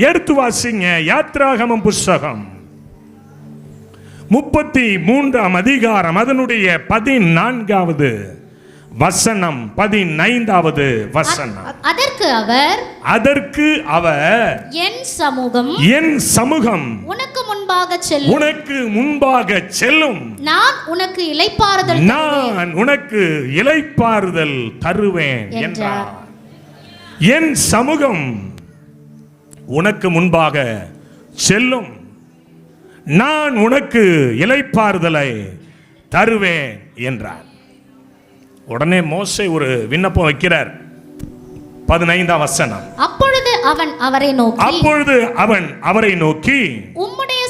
எடுத்து வாசிங்க. யாத்ராகமம் புஸ்தகம் 33ஆம் அதிகாரம் அதனுடைய 14வது வசனம் 15வது வசனம். அதற்கு அவர் என் சமூகம் உனக்கு முன்பாக செல்லும் நான் உனக்கு இளைப்பாறுதல் தருவேன் என்றார். என் சமூகம் உனக்கு முன்பாக செல்லும், நான் உனக்கு இளைப்பாறுதலை தருவேன் என்றார். உடனே மோசே ஒரு விண்ணப்பம் வைக்கிறார். 15ஆம் வசனம். அப்பொழுது அவன் அவரை நோக்கி உம்முடைய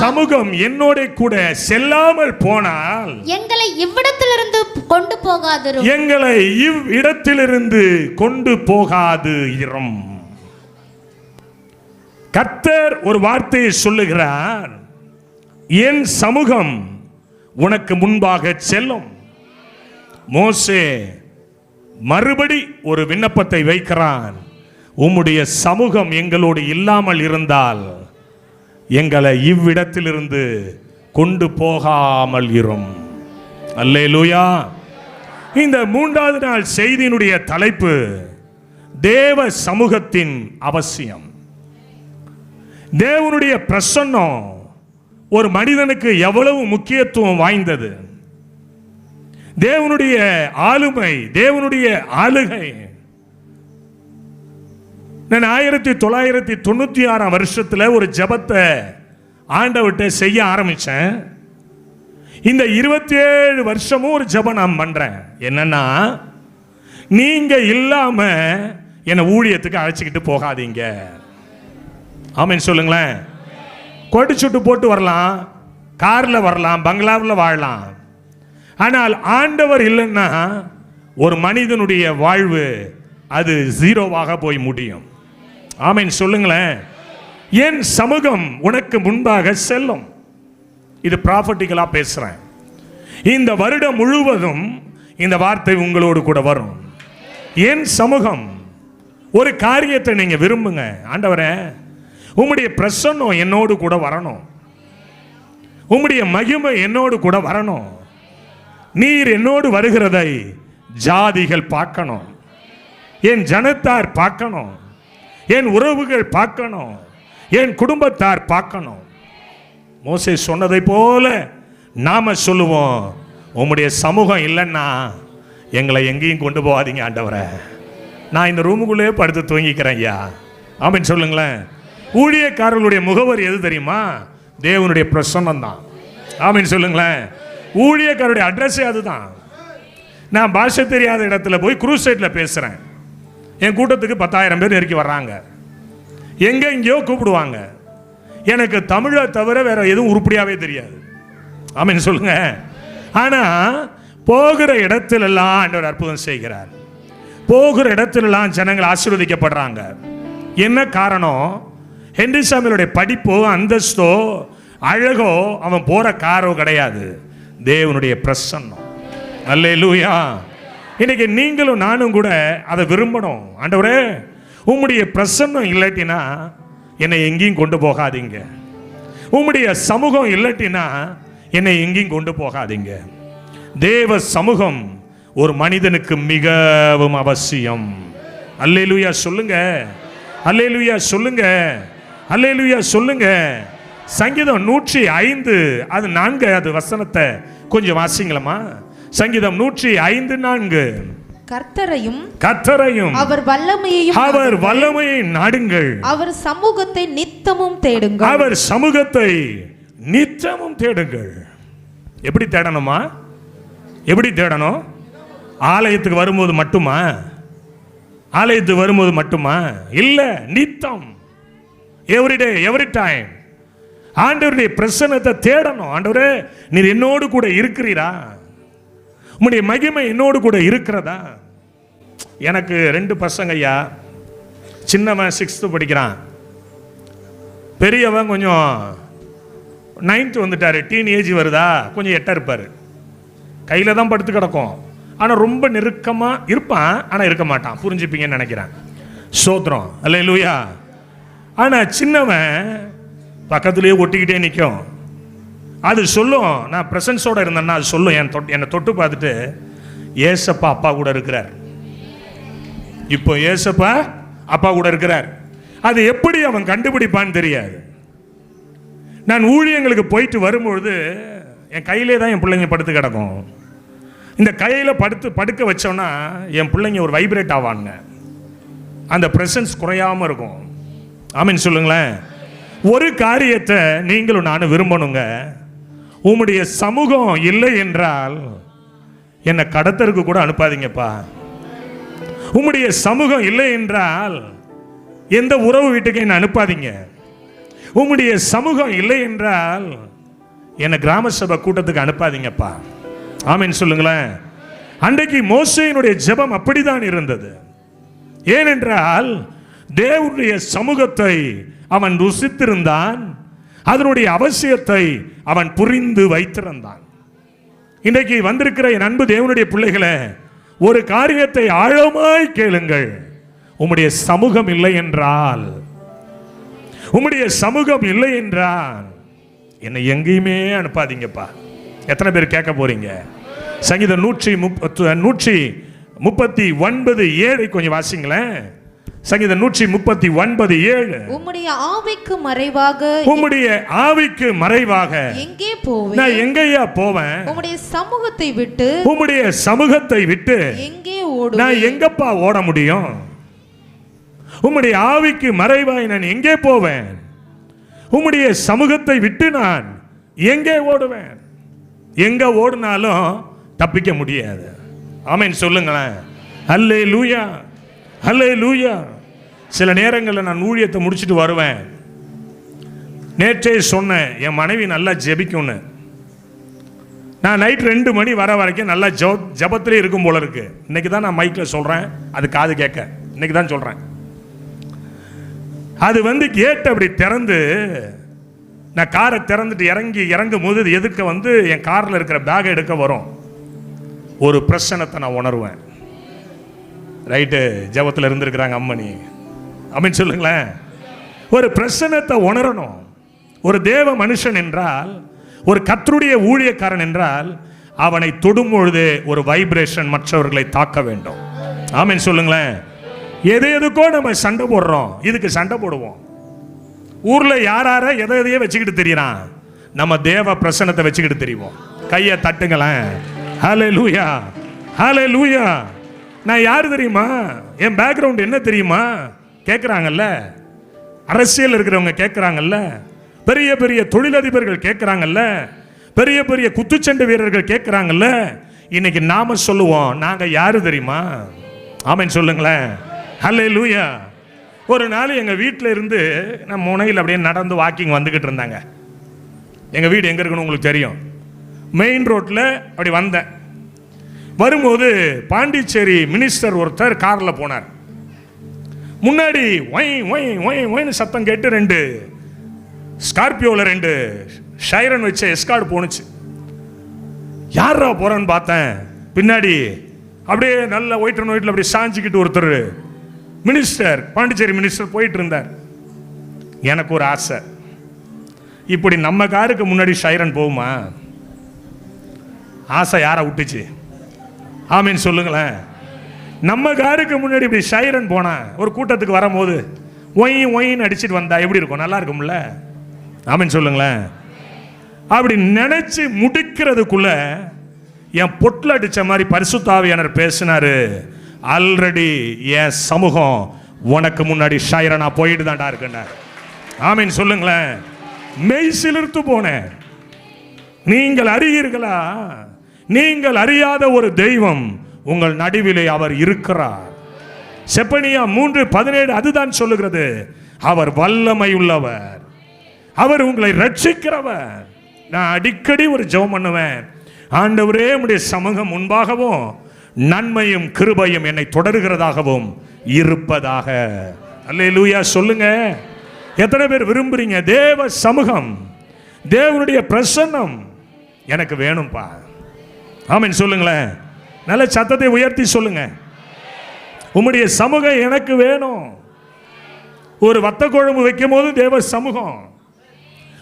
சமூகம் என்னோட கூட செல்லாமல் போனால் எங்களை இவ்விடத்திலிருந்து கொண்டு போகாது இரும். கர்த்தர் ஒரு வார்த்தையை சொல்லுகிறார், என் சமூகம் உனக்கு முன்பாக செல்லும். மோசே மறுபடி ஒரு விண்ணப்பத்தை வைக்கிறான். உம்முடைய சமூகம் எங்களோடு இல்லாமல் இருந்தால் எங்களை இவ்விடத்திலிருந்து கொண்டு போகாமல் இரும். அல்லேலூயா. இந்த 3வது நாள் செய்தியினுடைய தலைப்பு தேவ சமூகத்தின் அவசியம். தேவனுடைய பிரசன்னம் ஒரு மனிதனுக்கு எவ்வளவு முக்கியத்துவம் வாய்ந்தது. தேவனுடைய ஆளுமை, தேவனுடைய ஆளுகை. நான் 1996ஆம் வருஷத்துல ஒரு ஜெபத்தை ஆண்டவர்கிட்ட செய்ய ஆரம்பிச்சேன். இந்த 27 வருஷமும் ஒரு ஜெபம் நான் பண்றேன். என்னன்னா, நீங்க இல்லாம என்னை ஊழியத்துக்கு அழைச்சிக்கிட்டு போகாதீங்க. ஆமென் சொல்லுங்களேன். கொடி சுட்டு போட்டு வரலாம், கார்ல வரலாம், பங்களாவில் வாழலாம். ஆனால் ஆண்டவர் இல்லைன்னா ஒரு மனிதனுடைய வாழ்வு அது ஜீரோவாக போய் முடியும். ஆமென் சொல்லுங்களேன். என் சமூகம் உனக்கு முன்பாக செல்லும். இது ப்ராஃபட்டிக்கலா பேசுறேன். இந்த வருடம் முழுவதும் இந்த வார்த்தை உங்களோடு கூட வரும். என் சமூகம். ஒரு காரியத்தை நீங்க விரும்புங்க. ஆண்டவரே, உம்முடைய பிரசன்னம் என்னோடு கூட வரணும், உம்முடைய மகிமை என்னோடு கூட வரணும். நீர் என்னோடு வருகிறதை ஜாதிகள் பார்க்கணும், என் ஜனத்தார் பார்க்கணும், என் உறவுகள் பார்க்கணும், என் குடும்பத்தார் பார்க்கணும். மோசே சொன்னதை போல நாம சொல்லுவோம், உம்முடைய சமூகம் இல்லைன்னா எங்களை எங்கேயும் கொண்டு போகாதீங்க ஆண்டவரே. நான் இந்த ரூமுக்குள்ளே படுத்து தூங்கிக்கிறேன் ஐயா. ஆமென் சொல்லுங்களேன். ஊழியக்காரர்களுடைய முகவரி எது தெரியுமா? தேவனுடைய பிரசன்னம் தான். ஆமென் சொல்லுங்களேன். ஊழியக்காரருடைய அட்ரஸே அதுதான். நான் பாஷை தெரியாத இடத்துல போய் குரூசைட்ல பேசுறேன். என் கூட்டத்துக்கு 10,000 பேர் நெருக்கி வர்றாங்க. எங்கெங்கயோ கூப்பிடுவாங்க. எனக்கு தமிழை தவிர வேற எதுவும் உருப்படியாவே தெரியாது. ஆமென் சொல்லுங்க. ஆனா போகிற இடத்திலெல்லாம் ஆண்டவர் அற்புதம் செய்கிறார். போகிற இடத்திலெல்லாம் ஜனங்கள் ஆசீர்வதிக்கப்படுறாங்க. என்ன காரணம்? ஹென்றி சாமியலுடைய படிப்போ அந்தஸ்தோ அழகோ அவன் போற காரோ கிடையாது, தேவனுடைய பிரசன்னம். அல்லேலூயா. இன்னைக்கு நீங்களும் நானும் கூட அதை விரும்பணும். ஆண்டவரே, உம்முடைய பிரசன்னம் இல்லாட்டினா என்னை எங்கேயும் கொண்டு போகாதீங்க. உம்முடைய சமூகம் இல்லாட்டினா என்னை எங்கேயும் கொண்டு போகாதீங்க. தேவ சமூகம் ஒரு மனிதனுக்கு மிகவும் அவசியம். அல்லேலூயா சொல்லுங்க, அல்லேலூயா சொல்லுங்க, அல்லேலூயா சொல்லுங்க. சங்கீதம் 105 அது 4வது வசனத்தை கொஞ்சம் வாசிங்களமா. சங்கீதம் 105:4. கர்த்தரையும் அவர் வல்லமையை நாடுங்கள், அவர் சமூகத்தை நித்தமும் தேடுங்கள். அவர் சமூகத்தை நித்தமும் தேடுங்கள். எப்படி தேடணுமா? எப்படி தேடணும்? ஆலயத்துக்கு வரும்போது மட்டுமா? ஆலயத்துக்கு வரும்போது மட்டுமா? இல்ல, நித்தம், எவ்ரிடே, எவ்ரி டைம் ஆண்டவருடைய பிரசன்னத்தை தேடணும். ஆண்டவரே, நீர் என்னோடு கூட இருக்கிறீரா? உம்முடைய மகிமை என்னோடு கூட இருக்கிறதா? எனக்கு 2 பசங்க ஐயா. சின்னவன் 6th படிக்கிறான், பெரியவன் கொஞ்சம் 9th வந்துட்டாரு. டீனேஜ் வருதா, கொஞ்சம் எட்ட இருப்பாரு. கையில் தான் படுத்து கிடக்கும். ஆனால் ரொம்ப நெருக்கமாக இருப்பான், ஆனால் இருக்க மாட்டான். புரிஞ்சுப்பீங்கன்னு நினைக்கிறேன். சோத்திரம், அல்லேலூயா. ஆனால் சின்னவன் பக்கத்துலேயே ஒட்டிக்கிட்டே நிற்கும். அது சொல்லும், நான் ப்ரெசன்ஸோடு இருந்தேன்னா அது சொல்லும், என்னை தொட்டு பார்த்துட்டு ஏசப்பா அப்பா கூட இருக்கிறார், இப்போ ஏசப்பா அப்பா கூட இருக்கிறார். அது எப்படி அவன் கண்டுபிடிப்பான்னு தெரியாது. நான் ஊழியங்களுக்கு போயிட்டு வரும்பொழுது என் கையிலே தான் என் பிள்ளைங்க படுத்து கிடக்கும். இந்த கையில் படுக்க வச்சோன்னா என் பிள்ளைங்க ஒரு வைப்ரேட் ஆவாங்க, அந்த ப்ரெசன்ஸ் குறையாமல் இருக்கும். ஆமீன் சொல்லுங்களேன். ஒரு காரியத்தை நீங்களும் நானும் விரும்பணுங்க. உம்முடைய சமூகம் இல்லை என்றால் என்னை கடத்தருக்கு கூட அனுப்பாதீங்கப்பா. உம்முடைய சமூகம் இல்லை என்றால் எந்த உறவு வீட்டுக்கு என்ன அனுப்பாதீங்க. உம்முடைய சமூகம் இல்லை என்றால் என்னை கிராம சபை கூட்டத்துக்கு அனுப்பாதீங்கப்பா. ஆமீன் சொல்லுங்களேன். அன்றைக்கு மோசேயினுடைய ஜெபம் அப்படிதான் இருந்தது. ஏனென்றால் தேவனுடைய சமூகத்தை அவன் ருசித்திருந்தான், அதனுடைய அவசியத்தை அவன் புரிந்து வைத்திருந்தான். இன்றைக்கு வந்திருக்கிற என் அன்பு தேவனுடைய பிள்ளைகளை, ஒரு காரியத்தை ஆழமாய் கேளுங்கள். உம்முடைய சமூகம் இல்லை என்றால், உம்முடைய சமூகம் இல்லை என்றால் என்னை எங்கேயுமே அனுப்பாதீங்கப்பா. எத்தனை பேர் கேட்க போறீங்க? சங்கீதம் 139:7 கொஞ்சம் வாசிங்களேன். சங்கீதம் 139:7. உம்முடைய ஆவிக்கு மறைவாக, உம்முடைய ஆவிக்கு மறைவாக எங்கே போவேன்? நான் எங்கேயா போவேன்? உம்முடைய சமூகத்தை விட்டு, உம்முடைய சமூகத்தை விட்டு எங்கே ஓடுவேன்? நான் எங்கப்பா ஓட முடியும்? உம்முடைய ஆவிக்கு மறைவாய் நான் எங்கே போவேன்? உம்முடைய சமூகத்தை விட்டு நான் எங்கே ஓடுவேன்? எங்க ஓடினாலும் தப்பிக்க முடியாது. ஆமென் சொல்லுங்களேன். அல்லேலூயா, அல்லேலூயா. சில நேரங்களில் நான் ஊழியத்தை முடிச்சுட்டு வருவேன். நேற்றே சொன்னேன், என் மனைவி நல்லா ஜெபிக்கும்னு. நான் நைட் 2 மணி வர வரைக்கும் நல்லா ஜபத்திலே இருக்கும் போல இருக்கு. இன்னைக்கு தான் நான் மைக்கில் சொல்கிறேன், அது காது கேட்க இன்னைக்கு தான் சொல்கிறேன். அது கேட் அப்படி திறந்து, நான் காரை திறந்துட்டு இறங்கும் போது எதுக்க என் காரில் இருக்கிற பேகை எடுக்க வரும். ஒரு பிரச்சனத்தை நான் உணர்வேன். ரைட்டு, ஜபத்தில் இருந்திருக்கிறாங்க அம்மணி, அப்படின்னு சொல்லுங்களேன். ஒரு பிரச்சனத்தை உணரணும். ஒரு தேவ மனுஷன் என்றால், ஒரு கர்த்தருடைய ஊழியக்காரன் என்றால், அவனை தொடும் பொழுது ஒரு வைப்ரேஷன் மற்றவர்களை தாக்க வேண்டும். ஆமென் சொல்லுங்களேன். எதுக்கோ நம்ம சண்டை போடுறோம், இதுக்கு சண்டை போடுவோம். ஊர்ல யாரார எதையே வச்சுக்கிட்டு தெரியறான், நம்ம தேவ பிரசன்னத்தை வச்சுக்கிட்டு தெரியும். கையை தட்டுங்களேன். ஹல்லேலூயா, ஹல்லேலூயா. நான் யாரு தெரியுமா? என் பேக்ரவுண்ட் என்ன தெரியுமா கேட்குறாங்கல்ல, அரசியல் இருக்கிறவங்க கேட்குறாங்கல்ல, பெரிய பெரிய தொழிலதிபர்கள் கேட்குறாங்கல்ல, பெரிய பெரிய குத்துச்சண்டை வீரர்கள் கேட்குறாங்கல்ல. இன்னைக்கு நாம சொல்லுவோம், நாங்க யாரு தெரியுமா? ஆமென் சொல்லுங்களேன். ஹல்லேலூயா. ஒரு நாள் எங்கள் வீட்டில் இருந்து நான் முனையில் அப்படியே நடந்து வாக்கிங் வந்துக்கிட்டு இருந்தாங்க. எங்கள் வீடு எங்கே இருக்குன்னு உங்களுக்கு தெரியும். மெயின் ரோட்டில் அப்படி வந்தேன். வரும்போது பாண்டிச்சேரி மினிஸ்டர் ஒருத்தர் காரில் போனார். முன்னாடி ஒய் ஒய் ஒய் ஒய்னு சத்தம் கேட்டு 2 ஸ்கார்பியோவில் 2 ஷைரன் வச்ச எஸ்கார்டு போணுச்சு. யாரா போகிறேன்னு பார்த்தேன். பின்னாடி அப்படியே நல்ல ஒயிட் அண்ட் ஒயிட்டில் அப்படியே சாஞ்சிக்கிட்டு ஒருத்தர் மினிஸ்டர், பாண்டிச்சேரி மினிஸ்டர் போயிட்டு இருந்தார். எனக்கு ஒரு ஆசை, இப்படி நம்ம காருக்கு முன்னாடி ஷைரன் போகுமா? ஆசை யாரை விட்டுச்சு? ஆமீன் சொல்லுங்களேன். நம்ம காருக்கு முன்னாடி இப்படி ஷைரன் போனா, ஒரு கூட்டத்துக்கு வரும்போது ஒய் ஒயின்னு அடிச்சுட்டு வந்தா எப்படி இருக்கும்? நல்லா இருக்கும்ல? ஆமீன் சொல்லுங்களேன். அப்படி நினைச்சு முடிக்கிறதுக்குள்ள என் பொட்டில் அடிச்ச மாதிரி பரிசுத்த ஆவியானவர் பேசினாரு. ஆல்ரெடி என் சமூகம் உனக்கு முன்னாடி ஷைரனா போயிட்டு தான்டா இருக்குன்னா. ஆமீன் சொல்லுங்களேன். மெய் சிலிர்த்து போனேன். நீங்கள் அறியீர்களா? நீங்கள் அறியாத ஒரு தெய்வம் உங்கள் நடுவிலே அவர் இருக்கிறார். செப்பனியா 3:17 அதுதான் சொல்லுகிறது. அவர் வல்லமை உள்ளவர், அவர் உங்களை ரட்சிக்கிறவர். நான் அடிக்கடி ஒரு ஜெபம் பண்ணுவேன், ஆண்டவரே உம்முடைய சமூகம் முன்பாகவும் நன்மையும் கிருபையும் என்னை தொடர்கிறதாகவும் இருப்பதாக. அல்லேலூயா சொல்லுங்க. எத்தனை பேர் விரும்புறீங்க தேவ சமூகம், தேவனுடைய பிரசன்னம் எனக்கு வேணும்பா? ஆமென் சொல்லுங்களேன். நல்ல சத்தத்தை உயர்த்தி சொல்லுங்க. உம்முடைய சமூகம் எனக்கு வேணும். ஒரு வத்த குழம்பு வைக்கும் போது தேவ சமூகம்,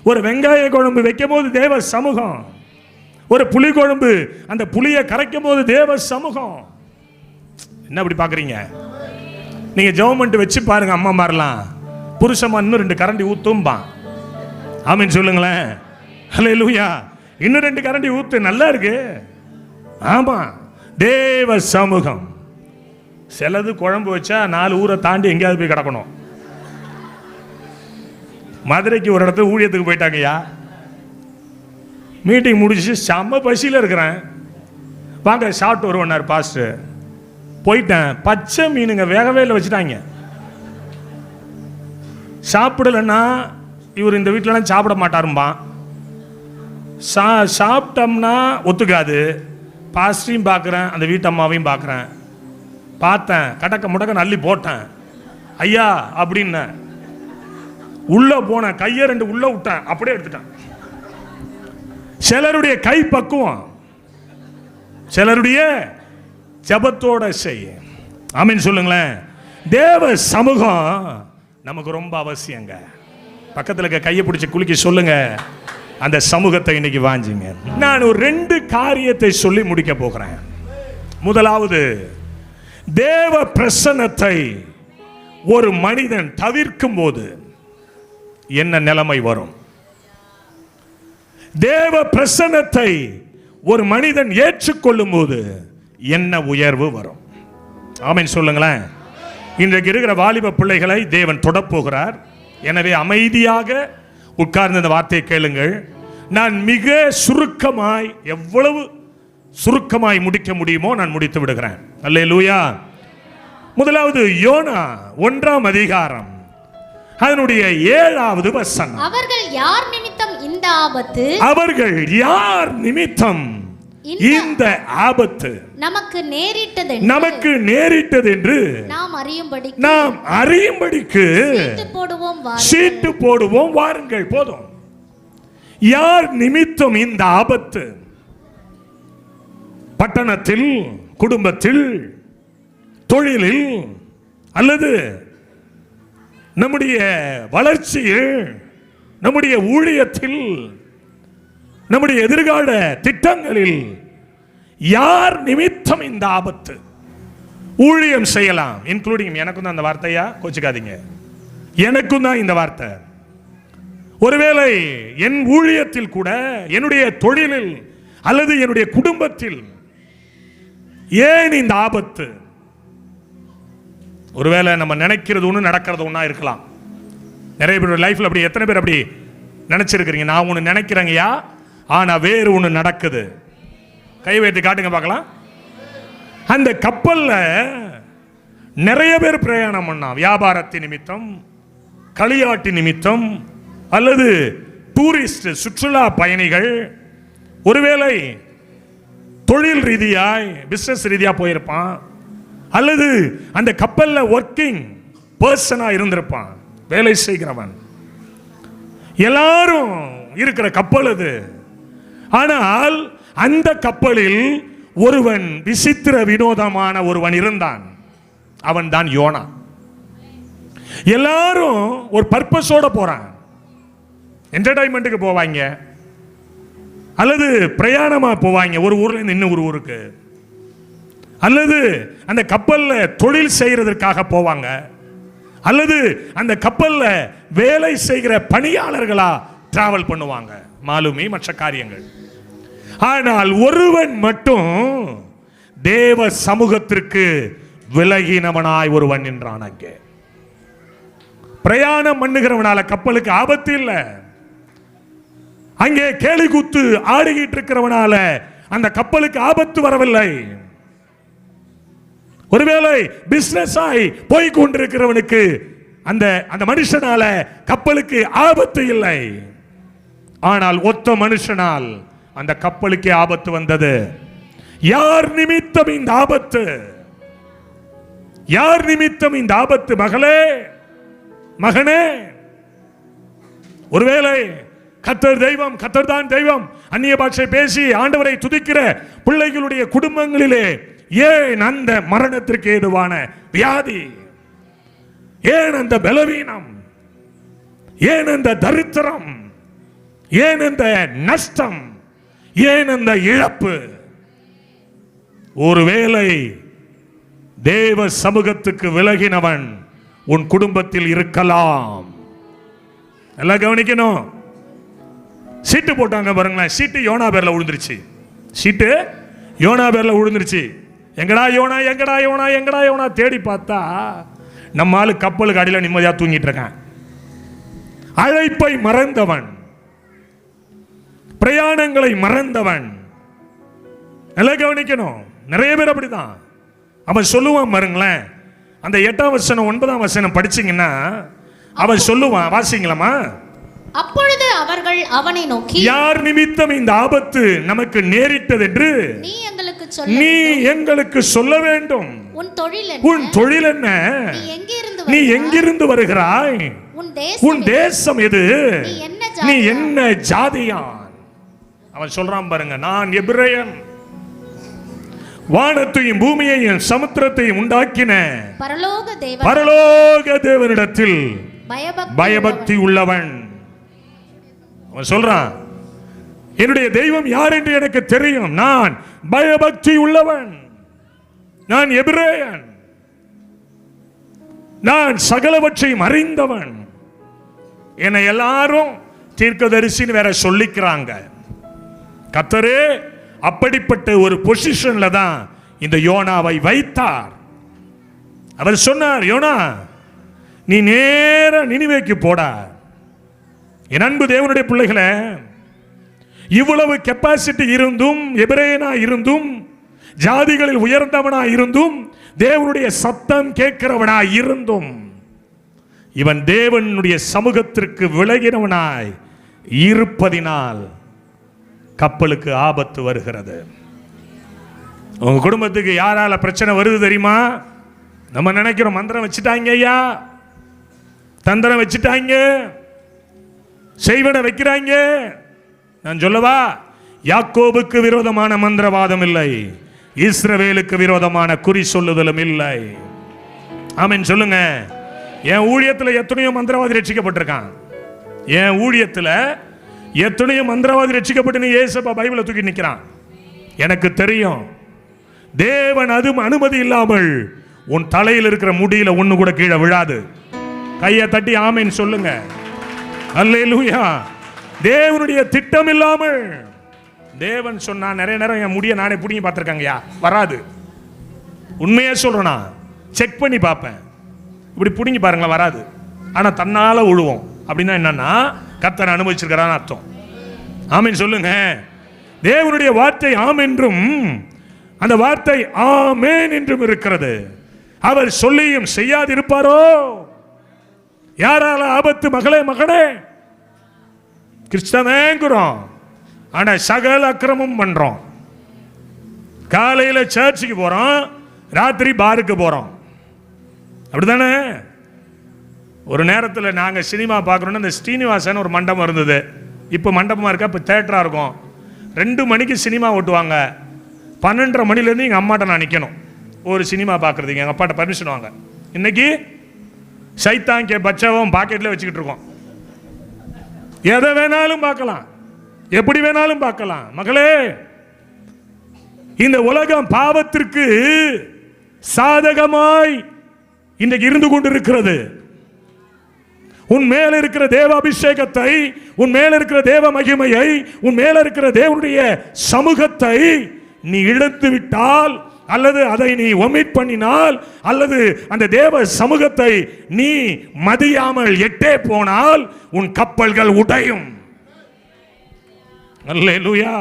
ஒரு வெங்காய குழம்பு வைக்கும் போது தேவ சமூகம், ஒரு புளி குழம்பு அந்த புளியை கரைக்கும் போது தேவ சமூகம். என்ன அப்படி பார்க்குறீங்க? நீங்கள் ஜெபம் பண்ணிட்டு வச்சு பாருங்க. அம்மா மாறலாம் புருஷமா இன்னும் 2 கரண்டி ஊத்தும்பான். ஆமீன் சொல்லுங்களேன். ஹல்லேலூயா. இன்னும் 2 கரண்டி ஊத்து, நல்லா இருக்கு. ஆமா, தேவ சமூகம். சிலது குழம்பு வச்சா 4 ஊரை தாண்டி எங்கேயாவது போய் கிடக்கணும். மதுரைக்கு ஒரு இடத்துல ஊழியத்துக்கு போயிட்டாங்கய்யா. மீட்டிங் முடிச்சு செம்ம பசியில் இருக்கிறேன், வாங்க சாப்பிட்டு வருவனார் பாஸ்டர். போயிட்டேன், பச்சை மீனுங்க வேகவே இல்லை வச்சுட்டாங்க. சாப்பிடலன்னா இவர் இந்த வீட்டிலலாம் சாப்பிட மாட்டாரும்பான். சாப்பிட்டோம்னா ஒத்துக்காது. பாஸ்டரையும் பார்க்குறேன், அந்த வீட்டம்மாவையும் பார்க்குறேன். பார்த்தேன், கடக்க முடக்க அள்ளி போட்டேன். ஐயா அப்படின்னு உள்ள போனேன், கையை 2 உள்ள விட்டேன், அப்படியே எடுத்துட்டேன். சிலருடைய கை பக்குவம், சிலருடைய ஜபத்தோட செய்ய. ஆமீன் சொல்லுங்களேன். தேவ சமூகம் நமக்கு ரொம்ப அவசியங்க. பக்கத்தில் இருக்க கையை பிடிச்சி குலுக்கி சொல்லுங்க, அந்த சமூகத்தை இன்னைக்கு வாஞ்சுங்க. நான் ஒரு 2 காரியத்தை சொல்லி முடிக்க போகிறேன். முதலாவது, தேவ பிரசன்னத்தை ஒரு மனிதன் தவிர்க்கும் போது என்ன நிலைமை வரும்? தேவ பிரசன்னத்தை ஒரு மனிதன் ஏற்றுக்கொள்ளும் போது என்ன உயர்வு வரும்? ஆமீன் சொல்லுங்களேன். இன்றைக்கு இருக்கிற வாலிப பிள்ளைகளை தேவன் தொடப்போகிறார். எனவே அமைதியாக உட்கார்ந்து இந்த வார்த்தையை கேளுங்கள். நான் மிக சுருக்கமாய், எவ்வளவு சுருக்கமாய் முடிக்க முடியுமோ நான் முடித்து விடுகிறேன். அல்லேலூயா. முதலாவது யோனா 1ஆம் அதிகாரம் அதனுடைய 7வது வசனம். அவர்கள் யார் நிமித்தம் இந்த ஆபத்து, அவர்கள் யார் நிமித்தம் இந்த ஆபத்து நமக்கு நேரிட்டது என்று நாம் அறியும்படிக்கு சீட்டு போடுவோம் வாருங்கள். போதும். யார் நிமித்தம் இந்த ஆபத்து? பட்டணத்தில், குடும்பத்தில், தொழிலில், அல்லது நம்முடைய வளர்ச்சியில், நம்முடைய ஊழியத்தில், நம்முடைய எதிர்கால திட்டங்களில் யார் நிமித்தம் இந்த ஆபத்து? ஊழியம் செய்யலாம், இன்க்ளூடிங் எனக்கும் தான் அந்த வார்த்தையா, கோச்சுக்காதீங்க, எனக்கும் தான் இந்த வார்த்தை. ஒருவேளை என் ஊழியத்தில் கூட, என்னுடைய தொழிலில் அல்லது என்னுடைய குடும்பத்தில் ஏன் இந்த ஆபத்து? ஒருவேளை நம்ம நினைக்கிறது ஒன்று நடக்கிறது ஒன்றா இருக்கலாம். நிறைய பேர் லைஃப்ல அப்படி, எத்தனை பேர் அப்படி நினைச்சிருக்கிறீங்க? நான் ஒன்று நினைக்கிறேங்கய்யா, ஆனா வேறு ஒன்று நடக்குது. கை வைத்து காட்டுங்க பார்க்கலாம். அந்த கப்பல்ல நிறைய பேர் பிரயாணம் பண்ணா, வியாபாரத்தின் நிமித்தம், களியாட்டு நிமித்தம், அல்லது டூரிஸ்ட் சுற்றுலா பயணிகள், ஒருவேளை தொழில் ரீதியாய் பிசினஸ் ரீதியா போயிருப்பான், அல்லது அந்த கப்பல்ல ஒர்க்கிங் பர்சனா இருந்திருப்பான், வேலை செய்கிறவன். எல்லாரும் இருக்கிற கப்பல் அது. ஆனால் அந்த கப்பலில் ஒருவன் விசித்திர வினோதமான ஒருவன் இருந்தான். அவன் தான் யோனா. எல்லாரும் ஒரு பர்பஸோட போறான். என்டர்டைன்மெண்ட்டுக்கு போவாங்க, அல்லது பிரயாணமா போவாங்க ஒரு ஊர்ல இருந்து இன்னொரு ஊருக்கு, அல்லது அந்த கப்பல்ல தொழில் செய்யறதற்காக போவாங்க, அல்லது அந்த கப்பல்ல வேலை செய்கிற பணியாளர்களா டிராவல் பண்ணுவாங்க, மாலுமி மற்ற காரியங்கள். ஆனால் ஒருவன் மட்டும் தேவ சமூகத்திற்கு விலகினவனாய் ஒருவன் நின்றான். அங்கே பிரயாணம் பண்ணுகிறவனால கப்பலுக்கு ஆபத்து இல்லை. அங்கே கேலி கூத்து ஆடிக்கிட்டு இருக்கிறவனால அந்த கப்பலுக்கு ஆபத்து வரவில்லை. ஒருவேளை பிசினஸ் ஆகி போய் கொண்டிருக்கிறவனுக்கு அந்த அந்த மனுஷனால கப்பலுக்கு ஆபத்து இல்லை. ஆனால் ஒத்த மனுஷனால் அந்த கப்பலுக்கே ஆபத்து வந்தது. யார் நிமித்தம் இந்த ஆபத்து? யார் நிமித்தம் இந்த ஆபத்து? மகளே, மகனே, ஒருவேளை கர்த்தர் தெய்வம், கர்த்தர் தான் தெய்வம், அந்நிய பாஷை பேசி ஆண்டவரை துதிக்கிற பிள்ளைகளுடைய குடும்பங்களிலே ஏன் அந்த மரணத்திற்கு ஏதுவான வியாதி? ஏன் அந்த பலவீனம், ஏன் அந்த தரித்திரம், ஏன் அந்த நஷ்டம், ஏன் அந்த இழப்பு? ஒருவேளை தேவ சமூகத்துக்கு விலகினவன் உன் குடும்பத்தில் இருக்கலாம். எல்லாம் கவனிக்கணும். சீட்டு போட்டாங்க பாருங்களேன். சீட்டு யோனா பேர்ல விழுந்துருச்சு. சீட்டு யோனா பேர்ல விழுந்துருச்சு. எங்கடா யோனா, எங்கடா யோனா, எங்கடா யோனா தேடி பார்த்தா நம்ம ஆளு கப்பலுக்கு அடியில் நிம்மதியா தூங்கிட்டு இருக்கான். அழைப்பை மறந்தவன், பிரயாணங்களை மறந்தவன். எல்லாம் கவனிக்கணும். நிறைய பேர் அப்படிதான். அவன் சொல்லுவான் பாருங்களேன், அந்த 8ஆம் வசனம் 9ஆம் வசனம் படிச்சீங்கன்னா அவன் சொல்லுவான். வாசிங்களாமா? அப்பொழுது அவர்கள் அவனை நோக்கி, யார் நிமித்தம் இந்த ஆபத்து நமக்கு நேரிட்டது என்று நீ எங்களுக்கு சொல்ல வேண்டும். உன் தொழில் என்ன? நீ எங்கிருந்து வருகிறாய்? உன் தேசம் எது? நீ என்ன ஜாதியான்? அவன் சொல்றான் பாருங்க, நான் எபிரேயன், வானத்தையும் பூமியையும் சமுத்திரத்தையும் உண்டாக்கின பரலோக தேவனிடத்தில் பயபக்தி உள்ளவன். அவன் சொல்றான், என்னுடைய தெய்வம் யார் என்று எனக்கு தெரியும். நான் பயபக்தி உள்ளவன், நான் எபிரேயன், நான் சகலவற்றையும் அறிந்தவன். என்னை எல்லாரும் தீர்க்கதரிசின்னு வேற சொல்லிக்கிறாங்க. கர்த்தரே அப்படிப்பட்ட ஒரு பொசிஷன்ல தான் இந்த யோனாவை வைத்தார். அவர் சொன்னார், யோனா நீ நேர நினிவேக்கு போடா. என் அன்பு தேவனுடைய பிள்ளைகளே, இவ்வளவு கெப்பாசிட்டி இருந்தும், எபிரேயனா இருந்தும், ஜாதிகளில் உயர்ந்தவனா இருந்தும், தேவனுடைய சத்தம் கேட்கிறவனா இருந்தும், இவன் தேவனுடைய சமூகத்திற்கு விலகினவனாய் இருப்பதினால் கப்பலுக்கு ஆபத்து வருகிறது. உங்க குடும்பத்துக்கு யாரால பிரச்சனை வருது தெரியுமா? நம்ம நினைக்கிறோம் மந்திரம் வச்சுட்டாங்க, ஐயா தந்திரம் வச்சுட்டாங்க, செய்வன வைக்கிறாங்க. நான் சொல்லவா, யாக்கோபுக்கு விரோதமான மந்திரவாதம் இல்லை, இஸ்ரவேலுக்கு விரோதமான குறி சொல்லுதலும் இல்லை. ஆமென் சொல்லுங்க. என் ஊழியத்தில் எத்தனையோ மந்திரவாதி ரட்சிக்கப்பட்டிருக்கான். என் ஊழியத்தில் எத்தனையோ மந்திரவாதி ரட்சிக்கப்பட்டு ஏசப்பா பைபிளை தூக்கி நிற்கிறான். எனக்கு தெரியும். தேவன் அது அனுமதி இல்லாமல் உன் தலையில் இருக்கிற முடியில ஒண்ணு கூட கீழே விழாது. கையை தட்டி ஆமென் சொல்லுங்க. அல்லேலூயா. தேவனுடைய திட்டம் இல்லாமல், தேவன் சொன்னா நிறைய நேரம் என் முடிய நானே பிடிங்கி பார்த்துருக்காங்கயா, வராது. உண்மையே சொல்றேனா, செக் பண்ணி பார்ப்பேன். இப்படி பிடிங்கி பாருங்களேன், வராது. ஆனா தன்னால விழுவோம். அப்படின்னா என்னன்னா கர்த்தர் அனுபவிச்சிருக்கிறான்னு அர்த்தம். ஆமென் சொல்லுங்க. தேவனுடைய வார்த்தை ஆம் என்றும் அந்த வார்த்தை ஆமென் என்றும் இருக்கிறது. அவர் சொல்லியும் செய்யாதிருப்பாரோ? யாரால ஆபத்து? மகளே மகனே, கிறிஸ்தவங்கிறோம், ஆனா சகல அக்கிரமம் பண்றோம். காலையில சர்ச்சுக்கு போறோம், ராத்திரி பாருக்கு போறோம். அப்படித்தானே? ஒரு நேரத்தில் நாங்கள் சினிமா பார்க்குறோன்னா இந்த ஸ்ரீனிவாசன் ஒரு மண்டபம் இருந்தது. இப்போ மண்டபமாக இருக்கா, இப்போ தேட்டராக இருக்கும். 2 மணிக்கு சினிமா ஓட்டுவாங்க. 12:30 மணிலேருந்து எங்கள் அம்மாட்ட நான் நிற்கணும் ஒரு சினிமா பார்க்குறதுக்கு. எங்கள் அப்பாட்ட பர்மிஷன் வாங்க. இன்னைக்கு சைத்தாங்கே பச்சாவும் பாக்கெட்டில் வச்சுக்கிட்டு இருக்கோம். எதை வேணாலும் பார்க்கலாம், எப்படி வேணாலும் பார்க்கலாம். மகளே, இந்த உலகம் பாவத்திற்கு சாதகமாய் இன்றைக்கு இருந்து கொண்டிருக்கிறது. உன் மேல இருக்கிற தேவ அபிஷேகத்தை, உன் மேல இருக்கிற தேவ மகிமையை, உன் மேல இருக்கிற தேவனுடைய சமூகத்தை நீ இழந்து விட்டால், அல்லது அதை நீ ஒமிட் பண்ணினால், அல்லது அந்த தேவ சமூகத்தை நீ மதியாமல் எட்டே போனால் உன் கப்பல்கள் உடையும். அல்லேலூயா.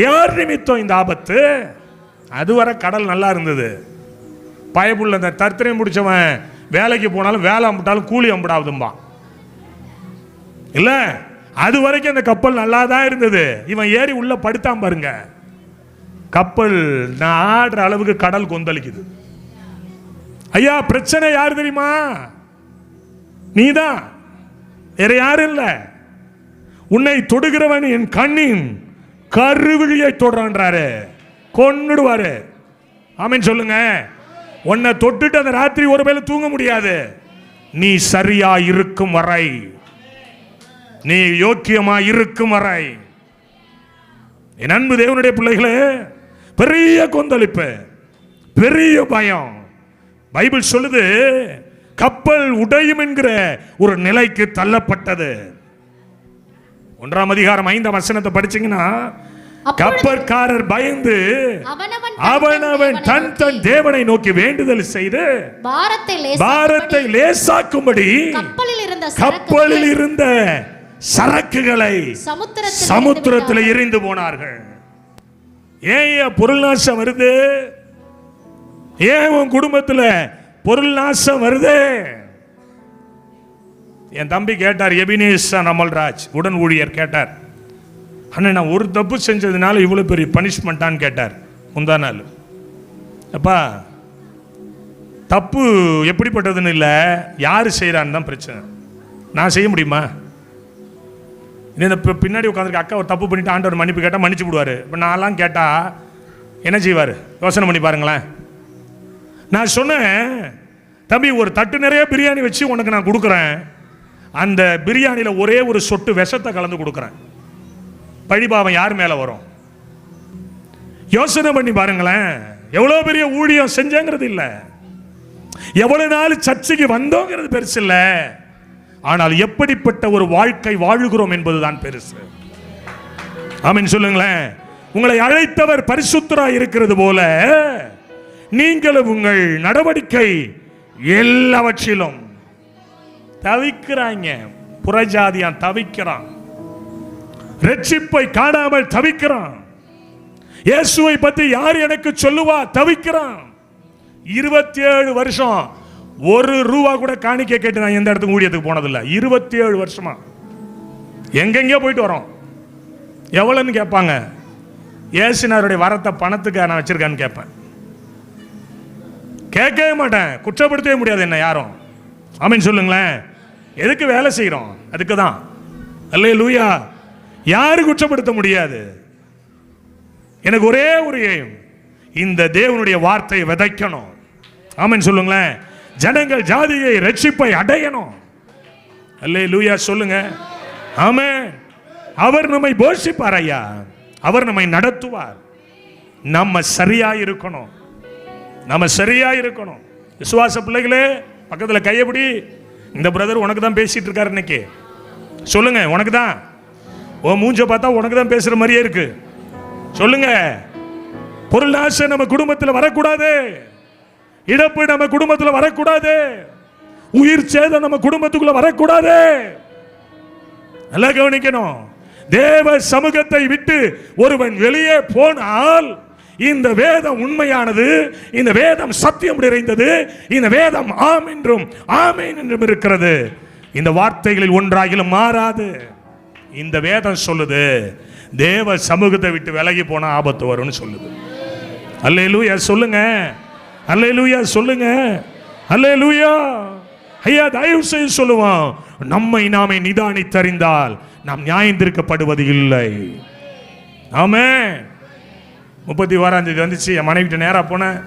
யார் நிமித்தம் இந்த ஆபத்து? அதுவரை கடல் நல்லா இருந்தது. பயப்புள்ள அந்த தர்த்தரையும் முடிச்சவன் வேலைக்கு போனாலும் வேலை அம்பிட்டாலும் கூலி அம்பிடாதும்பா இல்ல. அது வரைக்கும் அந்த கப்பல் நல்லா தான் இருந்தது. இவன் ஏறி உள்ள படுத்தான் பாருங்க, கப்பல் நான் ஆடுற அளவுக்கு கடல் கொந்தளிக்குது. ஐயா, பிரச்சனை யாரு தெரியுமா? நீதான், வேற யாரும் இல்ல. உன்னை தொடுகிறவன் என் கண்ணின் கருவிழியை தொடுறான்றாரு, கொன்னுடுவாரு. ஆமென் சொல்லுங்க. உன்னை தொட்டுட்டு அந்த ராத்திரி ஒரு வேளை தூங்க முடியாது. நீ சரியா இருக்கும் வரை, நீ யோக்கியமா இருக்கும் வரை. என் அன்பு தேவனுடைய பிள்ளைகளே, பெரிய கொந்தளிப்பு, பெரிய பயம். பைபிள் சொல்லுது கப்பல் உடையும் என்கிற ஒரு நிலைக்கு தள்ளப்பட்டது. 1 அதிகாரம் 5 வசனத்தை படிச்சீங்கன்னா, கப்பற்காரர் பயந்து அவனவன் தன் தன் தேவனை நோக்கி வேண்டுதல் செய்து பாரத்தை லேசாக்கும்படி கப்பலில் இருந்த சரக்குகளை சமுத்திரத்தில் எரிந்து போனார்கள். ஏன் பொருள் நாசம் வருது? ஏன் உன் குடும்பத்தில் பொருள் நாசம் வருது? என் தம்பி கேட்டார், எபினேசன் அமல்ராஜ் உடன் ஊழியர் கேட்டார், அண்ணன் நான் ஒரு தப்பு செஞ்சதுனால இவ்வளோ பெரிய பனிஷ்மெண்ட்டான்னு கேட்டார் முந்தா நாள். அப்பா, தப்பு எப்படிப்பட்டதுன்னு இல்லை, யார் செய்கிறான்னு தான் பிரச்சனை. நான் செய்ய முடியுமா? இந்த பின்னாடி உட்காந்துருக்க அக்கா ஒரு தப்பு பண்ணிட்டு ஆண்டவர் மன்னிப்பு கேட்டால் மன்னிச்சு விடுவார். இப்போ நான்லாம் கேட்டால் என்ன செய்வார்? யோசனை பண்ணி பாருங்களேன். நான் சொன்னேன், தம்பி ஒரு தட்டு நிறைய பிரியாணி வச்சு உனக்கு நான் கொடுக்குறேன், அந்த பிரியாணியில் ஒரே ஒரு சொட்டு விஷத்தை கலந்து கொடுக்குறேன், பழிபாவம் யார் மேலே வரும்? யோசனை பண்ணி பாருங்களேன். எவ்வளோ பெரிய ஊழியம் செஞ்சேங்கிறது இல்லை, எவ்வளவு நாள் சர்ச்சைக்கு வந்தோங்கிறது பெருசு இல்லை, ஆனால் எப்படிப்பட்ட ஒரு வாழ்க்கை வாழுகிறோம் என்பதுதான் பெருசு. ஆமென் சொல்லுங்களேன். உங்களை அழைத்தவர் பரிசுத்தராய் இருக்கிறது போல நீங்களும் உங்கள் நடவடிக்கை எல்லாவற்றிலும் தவிக்கிறாங்க. புறஜாதியான் தவிக்கிறான், ரட்சிப்பை காணாமல் தவிக்கிறான். இயேசுவை பத்தி யார் எனக்கு சொல்லுவா? தவிக்கிறான். 27 வருஷம் ₹1 கூட காணிக்கை கேட்டு நான் எந்த இடத்துக்கு ஊழியத்துக்கு போனதில்லை. 27 வருஷமா எங்கெங்கே போயிட்டு வரோம். எவ்வளோன்னு கேட்பாங்க. இயேசுனாருடைய வரத்தை பணத்துக்கு நான் வச்சிருக்கேன்னு கேட்பேன். கேட்கவே மாட்டேன், குற்றப்படுத்தவே முடியாது என்ன யாரும். ஆமென் சொல்லுங்களேன். எதுக்கு வேலை செய்கிறோம்? அதுக்கு தான். அல்லேலூயா. யாரு குற்றப்படுத்த முடியாது. எனக்கு ஒரே ஒரு எய்ம், இந்த தேவனுடைய வார்த்தையை விதைக்கணும். ஆமென் சொல்லுங்களேன். ஜனங்கள் ஜாதியை ரட்சிப்பை அடையணும். அல்லேலூயா சொல்லுங்க. ஆமென். அவர் நம்மை போஷிப்பார் ஐயா, அவர் நம்மை நடத்துவார். நம்ம சரியா இருக்கணும், நம்ம சரியா இருக்கணும். விசுவாச பிள்ளைகளே, பக்கத்தில் கையபடி, இந்த பிரதர் உனக்கு தான் பேசிட்டு இருக்காரு இன்னைக்கு. சொல்லுங்க, உனக்கு தான். ஓ மூஞ்ச பார்த்தா உனக்கு தான் பேசுற மாதிரியே இருக்கு. சொல்லுங்க. பொருள் நாசம் நம்ம குடும்பத்தில் வரக்கூடாது, இழப்பு நம்ம குடும்பத்தில் வரக்கூடாது, உயிர் சேதம் நம்ம குடும்பத்துக்குள்ள வரக்கூடாது. நல்லா கவனிக்கணும். தேவ சமூகத்தை விட்டு ஒருவன் வெளியே போனால் இந்த வேதம் உண்மையானது, இந்த வேதம் சத்தியம் நிறைந்தது, இந்த வேதம் ஆம் என்றும் ஆமேன் என்றும் இருக்கிறது. இந்த வார்த்தைகளில் ஒன்றாகிலும் மாறாது. இந்த வேதம் சொல்லுது, தேவ சமூகத்தை விட்டு விலகி போன ஆபத்து வரும்னு சொல்லுது. அல்லேலூயா சொல்லுங்க, அல்லேலூயா சொல்லுங்க, அல்லேலூயா. ஐயா தயவு செய்து சொல்லுவோம், நம்மை நாமே நிதானித்தறிந்தால் நாம் நியாயந்திருக்கப்படுவது இல்லை. ஆமென். 31ஆம் தேதி வந்துச்சு, என் மனைவிட்ட நேராக போனேன்,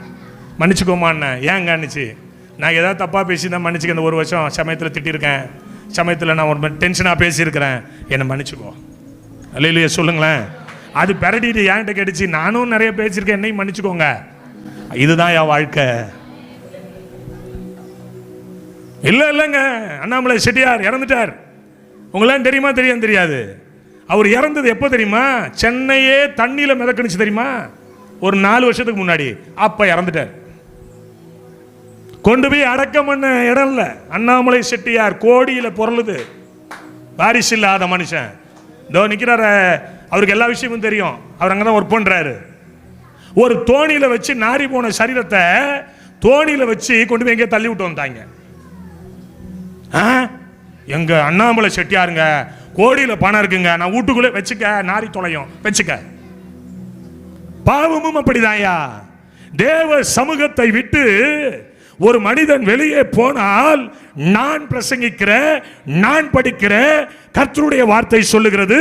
மன்னிச்சுக்கோமான்னு. ஏங்க அன்னிச்சு, நான் ஏதாவது தப்பாக பேசி தான் மன்னிச்சுக்க. இந்த 1 வருஷம் சமயத்தில் திட்டிருக்கேன், சமயத்தில் நான் ஒரு டென்ஷனாக பேசியிருக்கிறேன், என்னை மன்னிச்சுக்கோ. அல்லேலூயா சொல்லுங்களேன். அது பெரட்டிட்டு என்கிட்ட கேட்டுச்சு, நானும் நிறைய பேசியிருக்கேன், என்னையும் மன்னிச்சுக்கோங்க. இதுதான் என் வாழ்க்கை. இல்லைங்க, அண்ணாமலை செட்டியார் இறந்துட்டார். உங்களாம் தெரியுமா? தெரியாது. அவர் இறந்தது எப்போ தெரியுமா? சென்னையே தண்ணியில் மிதக்கணுச்சு தெரியுமா? ஒரு 4 வருஷத்துக்கு முன்னாடி. அப்போ இறந்துட்டார். கொண்டு போய் அடக்கம் பண்ண இடம் இல்லை. அண்ணாமலை செட்டியார் கோடியில் பொருளுது, வாரிசு இல்லாத மனுஷன். இதோ நிற்கிறார, அவருக்கு எல்லா விஷயமும் தெரியும். அவர் அங்கே தான் ஒர்க் பண்ணுறாரு. ஒரு தோணியில் வச்சு நாரி போன சரீரத்தை தோணியில் வச்சு கொண்டு போய் எங்கேயோ தள்ளி விட்டு வந்தாங்க. எங்க அண்ணாமலை செட்டியாருங்க, கோடியில் பணம் இருக்குங்க, நான் வீட்டுக்குள்ளே வச்சுக்க, நாரி தொலையும் வச்சுக்க. பாவமும் அப்படிதான்யா. தேவ சமூகத்தை விட்டு ஒரு மனிதன் வெளியே போனால், நான் பிரசங்கிக்கிற, நான் படிக்கிற கர்த்தருடைய வார்த்தை சொல்லுகிறது,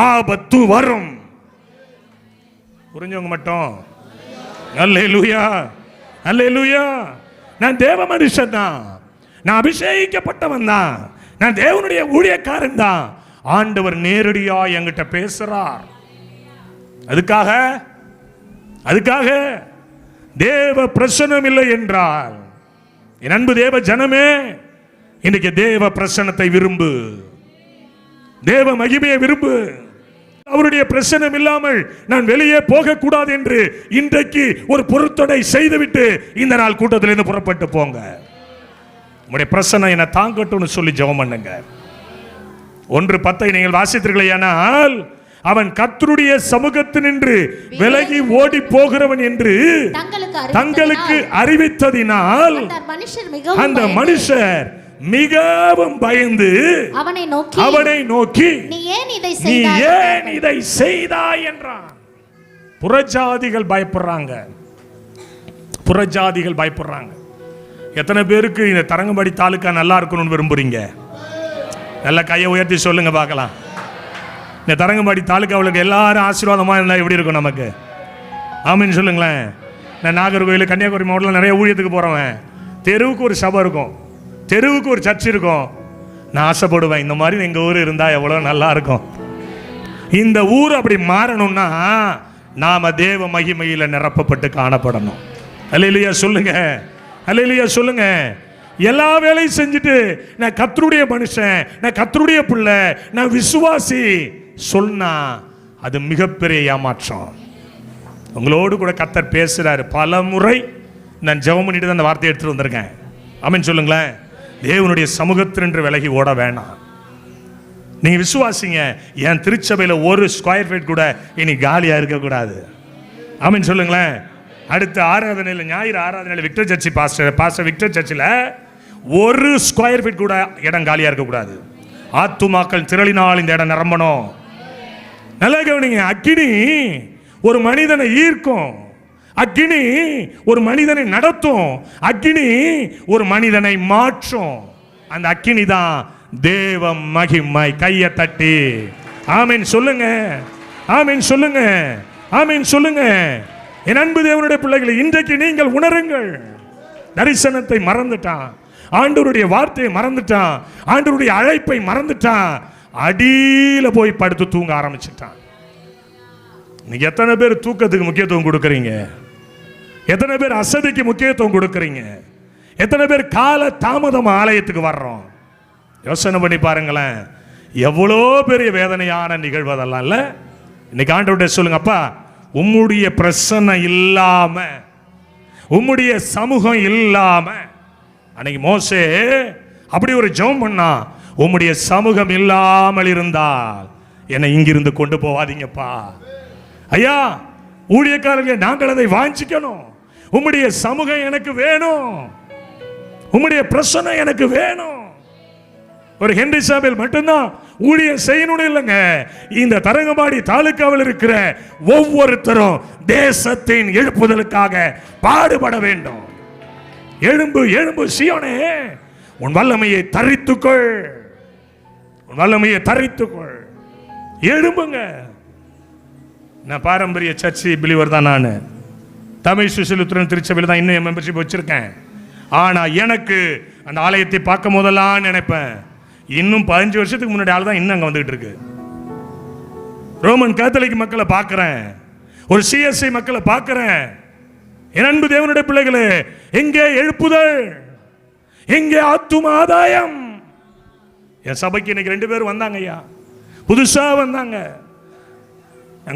ஆபத்து வரும். புரிஞ்சவங்க மட்டும் அல்லேலூயா, அல்லேலூயா. நான் தேவ மனுஷன் தான். நான் அபிஷேகிக்கப்பட்டவன் தான், நான் தேவனுடைய ஊழியக்காரன் தான். ஆண்டவர் நேரடியா என்கிட்ட பேசுறார். அதுக்காக தேவ பிரசன்னம் இல்லை என்றால், என் அன்பு தேவ ஜனமே, இன்னைக்கு தேவ பிரசன்னத்தை விரும்பு, தேவ மகிமையை விரும்பு. அவருடைய பிரசன்னம் இல்லாமல் நான் வெளியே போக கூடாது என்று இன்றைக்கு ஒரு பொருத்தடை செய்துவிட்டு இந்த நாள் கூட்டத்திலிருந்து புறப்பட்டு போங்க. உங்களுடைய பிரசன்னம் என்னை தாங்கட்டும்னு சொல்லி ஜெபம் பண்ணுங்க. 1:10 நீங்கள் வாசித்தீர்களேயானால், அவன் கர்த்தருடைய சமூகத்தினின்று விலகி ஓடி போகிறவன் என்று தங்களுக்கு அறிவித்ததினால் அந்த மனுஷர் மிகவும் பயந்து அவனை நோக்கி நீ ஏன் இதை செய்தாய் என்றான். புறஜாதிகள் பயப்படுறாங்க. எத்தனை பேருக்கு இந்த தரங்கம்பாடி தாலுக்கா நல்லா இருக்கணும்னு விரும்புறீங்க? நல்ல கையை உயர்த்தி சொல்லுங்க பார்க்கலாம். இந்த தரங்கம்பாடி தாலுக்காவுக்கு எல்லாரும் ஆசீர்வாதமா இருந்தா எப்படி இருக்கும் நமக்கு? ஆமீன் சொல்லுங்களேன். நான் நாகர்கோவில், கன்னியாகுமரி மாவட்டத்தில் நிறைய ஊழியத்துக்கு போறவன். தெருவுக்கு ஒரு சபை இருக்கும், தெருவுக்கு ஒரு சர்ச் இருக்கும். நான் ஆசைப்படுவேன், இந்த மாதிரி எங்கள் ஊர் இருந்தால் எவ்வளோ நல்லா இருக்கும். இந்த ஊர் அப்படி மாறணும்னா நாம தேவ மகிமையில் நிரப்பப்பட்டு காணப்படணும். அல்லேலூயா சொல்லுங்க, அல்லேலூயா சொல்லுங்க. எல்லா வேலையும் செஞ்சுட்டு நான் கர்த்தருடைய மனுஷன், நான் கர்த்தருடைய பிள்ளை, நான் விசுவாசி சொன்னா அது மிகப்பெரிய ஏமாற்றம். உங்களோடு கூட கர்த்தர் பேசுறாரு. பல முறை நான் ஜெபம் பண்ணிட்டு தான் அந்த வார்த்தையை எடுத்துட்டு வந்திருக்கேன். ஆமென் சொல்லுங்களேன். தேவனுடைய சமூகத்தினின்று விலகி ஓட வேணாம். நீங்க விசுவாசிங்க, என் திருச்சபையில் ஒரு ஸ்கொயர் ஃபீட் கூட இனி காலியா இருக்கக்கூடாது. ஆமென் சொல்லுங்களேன். அடுத்த ஆராதனையில், ஞாயிறு ஆராதனையில் விக்டர் சர்ச்சி பாஸ்டர் விக்டர் சர்ச்சில் ஒரு ஸ்கொயர் ஃபீட் கூட இடம் காலியா இருக்கக்கூடாது. ஆத்துமாக்கள் திரளினால் இந்த இடம் நிரம்பணும். நல்லா கவனிங்க. அக்கினி ஒரு மனிதனை ஈர்க்கும், அக்கினி ஒரு மனிதனை நடத்தும், அக்கினி ஒரு மனிதனை மாற்றும். அந்த அக்கினி தான் தேவ மகிமை. கையை தட்டி ஆமீன் சொல்லுங்க, ஆமீன் சொல்லுங்க, ஆமீன் சொல்லுங்க. என் அன்பு தேவனுடைய பிள்ளைகளை, இன்றைக்கு நீங்கள் உணருங்கள். தரிசனத்தை மறந்துட்டான், ஆண்டவருடைய வார்த்தையை மறந்துட்டான், ஆண்டவருடைய அழைப்பை மறந்துட்டான், அடியில போய் படுத்து தூங்க ஆரம்பிச்சுட்டான். இன்னைக்கு எத்தனை பேர் தூக்கத்துக்கு முக்கியத்துவம் கொடுக்குறீங்க? எத்தனை பேர் அசதிக்கு முக்கியத்துவம் கொடுக்குறீங்க? எத்தனை பேர் கால தாமதம் ஆலயத்துக்கு வர்றோம்? யோசனை பண்ணி பாருங்களேன். எவ்வளோ பெரிய வேதனையான நிகழ்வு அதெல்லாம் இல்லை. இன்னைக்கு ஆண்டவர்கிட்ட சொல்லுங்க, அப்பா உம்முடைய பிரசன்னம் இல்லாம, உம்முடைய சமூகம் இல்லாம, அன்னைக்கு மோசே அப்படி ஒரு ஜெபம் பண்ணா, உம்முடைய சமூகம் இல்லாமல் இருந்தால் என்னை இங்கிருந்து கொண்டு போவாதீங்கப்பா. ஐயா ஊழியக்காரர்கள், நாங்கள் அதை வாஞ்சிக்கணும். உம்முடைய சமூகம் எனக்கு வேணும், உம்முடைய பிரசன்னம் எனக்கு வேணும். ஒரு ஹென்றி சாமுவேல் மட்டும்தான் ஊழியம் செய்யணும்னு இல்லைங்க. இந்த தரங்கம்பாடி தாலுக்காவில் இருக்கிற ஒவ்வொருத்தரும் தேசத்தின் எழுப்புதலுக்காக பாடுபட வேண்டும். எழும்பு எழும்பு சீயோனே, உன் வல்லமையை தரித்துக்கொள், உன் வல்லமையை தரித்துக்கொள். எழும்புங்க. நான் பாரம்பரிய சர்ச்சி பிலீவர் தான். நான் தமிழ் சுசிலுத்திரன் திருச்சபையில் தான் இன்னும் மெம்பர்ஷிப் வச்சிருக்கேன். ஆனால் எனக்கு அந்த ஆலயத்தை பார்க்கும் போதெல்லாம் நினைப்பேன், இன்னும் 15 வருஷத்துக்கு முன்னாடி ஆள் தான் இன்னும் அங்கே வந்துகிட்டு இருக்கு. ரோமன் கேத்தலிக் மக்களை பார்க்குறேன், ஒரு சிஎஸ்ஐ மக்களை பார்க்குறேன். என் அன்பு தேவனுடைய பிள்ளைகளே, எங்கே எழுப்புதல், எங்கே ஆத்தும ஆதாயம்? என் சபைக்கு இன்னைக்கு 2 பேர் வந்தாங்க ஐயா, புதுசாக வந்தாங்க.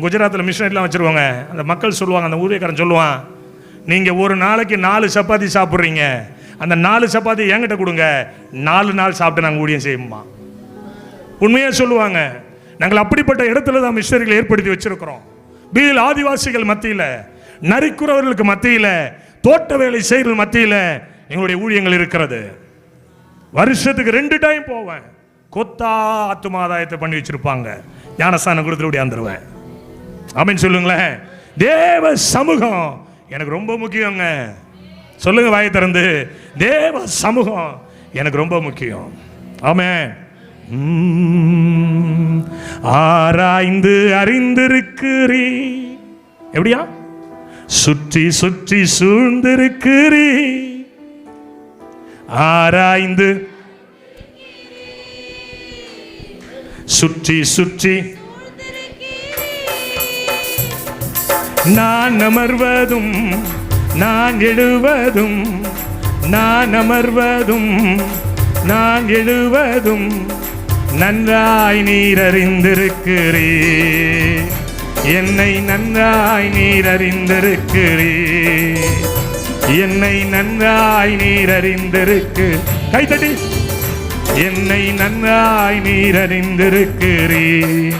குஜராத்தில் மிஷினரிலாம் வச்சுருவாங்க. அந்த மக்கள் சொல்லுவாங்க, அந்த ஊழியக்காரன் சொல்லுவான், நீங்கள் ஒரு நாளைக்கு 4 சப்பாத்தி சாப்பிட்றீங்க, அந்த 4 சப்பாத்தி என்கிட்ட கொடுங்க, 4 நாள் சாப்பிட்டு நாங்கள் ஊழியம் செய்யுமா. உண்மையாக சொல்லுவாங்க. நாங்கள் அப்படிப்பட்ட இடத்துல தான் மிஷனரிகளை ஏற்படுத்தி வச்சிருக்கிறோம். பீல் ஆதிவாசிகள் மத்தியில், நரிக்குறவர்களுக்கு மத்தியில், தோட்ட வேலை செய்கிற மத்தியில் எங்களுடைய ஊழியங்கள் இருக்கிறது. வருஷத்துக்கு 2 டைம் போவேன். கொத்தா ஆத்துமாதாயத்தை பண்ணி வச்சிருப்பாங்க. ஞானஸ்தானம் கொடுத்துட்டு ஓடியாந்துருவேன். ஆமென் சொல்லுங்களேன். தேவ சமூகம் எனக்கு ரொம்ப முக்கியங்க. சொல்லுங்க வாயை திறந்து, தேவ சமூகம் எனக்கு ரொம்ப முக்கியம். ஆமென். ஆராய்ந்து அறிந்திருக்கிறீ, எப்படியா? சுற்றி சுற்றி சூழ்ந்திருக்கிறீ, ஆராய்ந்து சுற்றி சுற்றி நான் அமர்வதும் நான் எழுவதும், நான் அமர்வதும் நான் எழுவதும் நன்றாய் நீர் அறிந்திருக்கிறீர். என்னை நன்றாய் நீர் அறிந்திருக்கிறீர். என்னை நன்றாய் நீர் அறிந்திருக்கு. கைத்தட்டி. என்னை நன்றாய் நீர் அறிந்திருக்கிறீர்.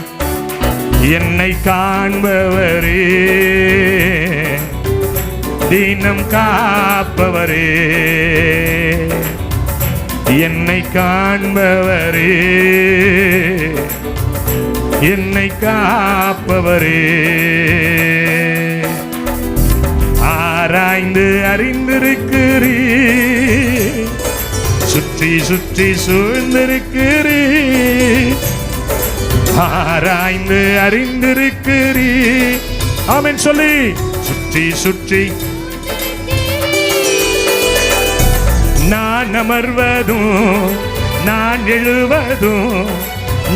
என்னை காண்பவரே, தினம் காப்பவரே, என்னை காண்பவரே, என்னை காப்பவரே, ஆராய்ந்து அறிந்திருக்கிறீர். சுற்றி சுற்றி சூழ்ந்திருக்கிறீர். ஆராய்ந்து அறிந்திருக்கிறீர். ஆமென் சொல்லி. சுற்றி சுற்றி நான் அமர்வதும் நான் எழுவதும்,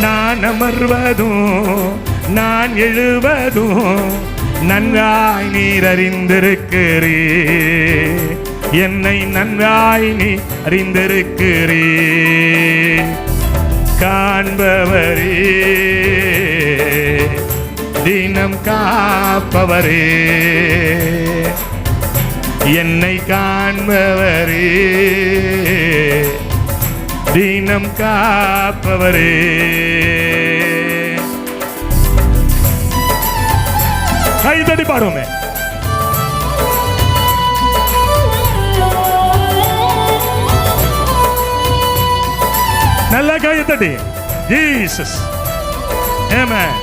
நான் அமர்வதும் நான் எழுவதும் நன்றாய் நீர் அறிந்திருக்கிறீர். என்னை நன்றாய் நீ அறிந்திருக்கிறீர். காண்பவரே, தினம் காப்பவரே, என்னை காண்பவரே, தினம் காப்பவரே. கைதடி பாடுவோமே. நல்ல கையத்தடி. ஜீசஸ். ஆமென்.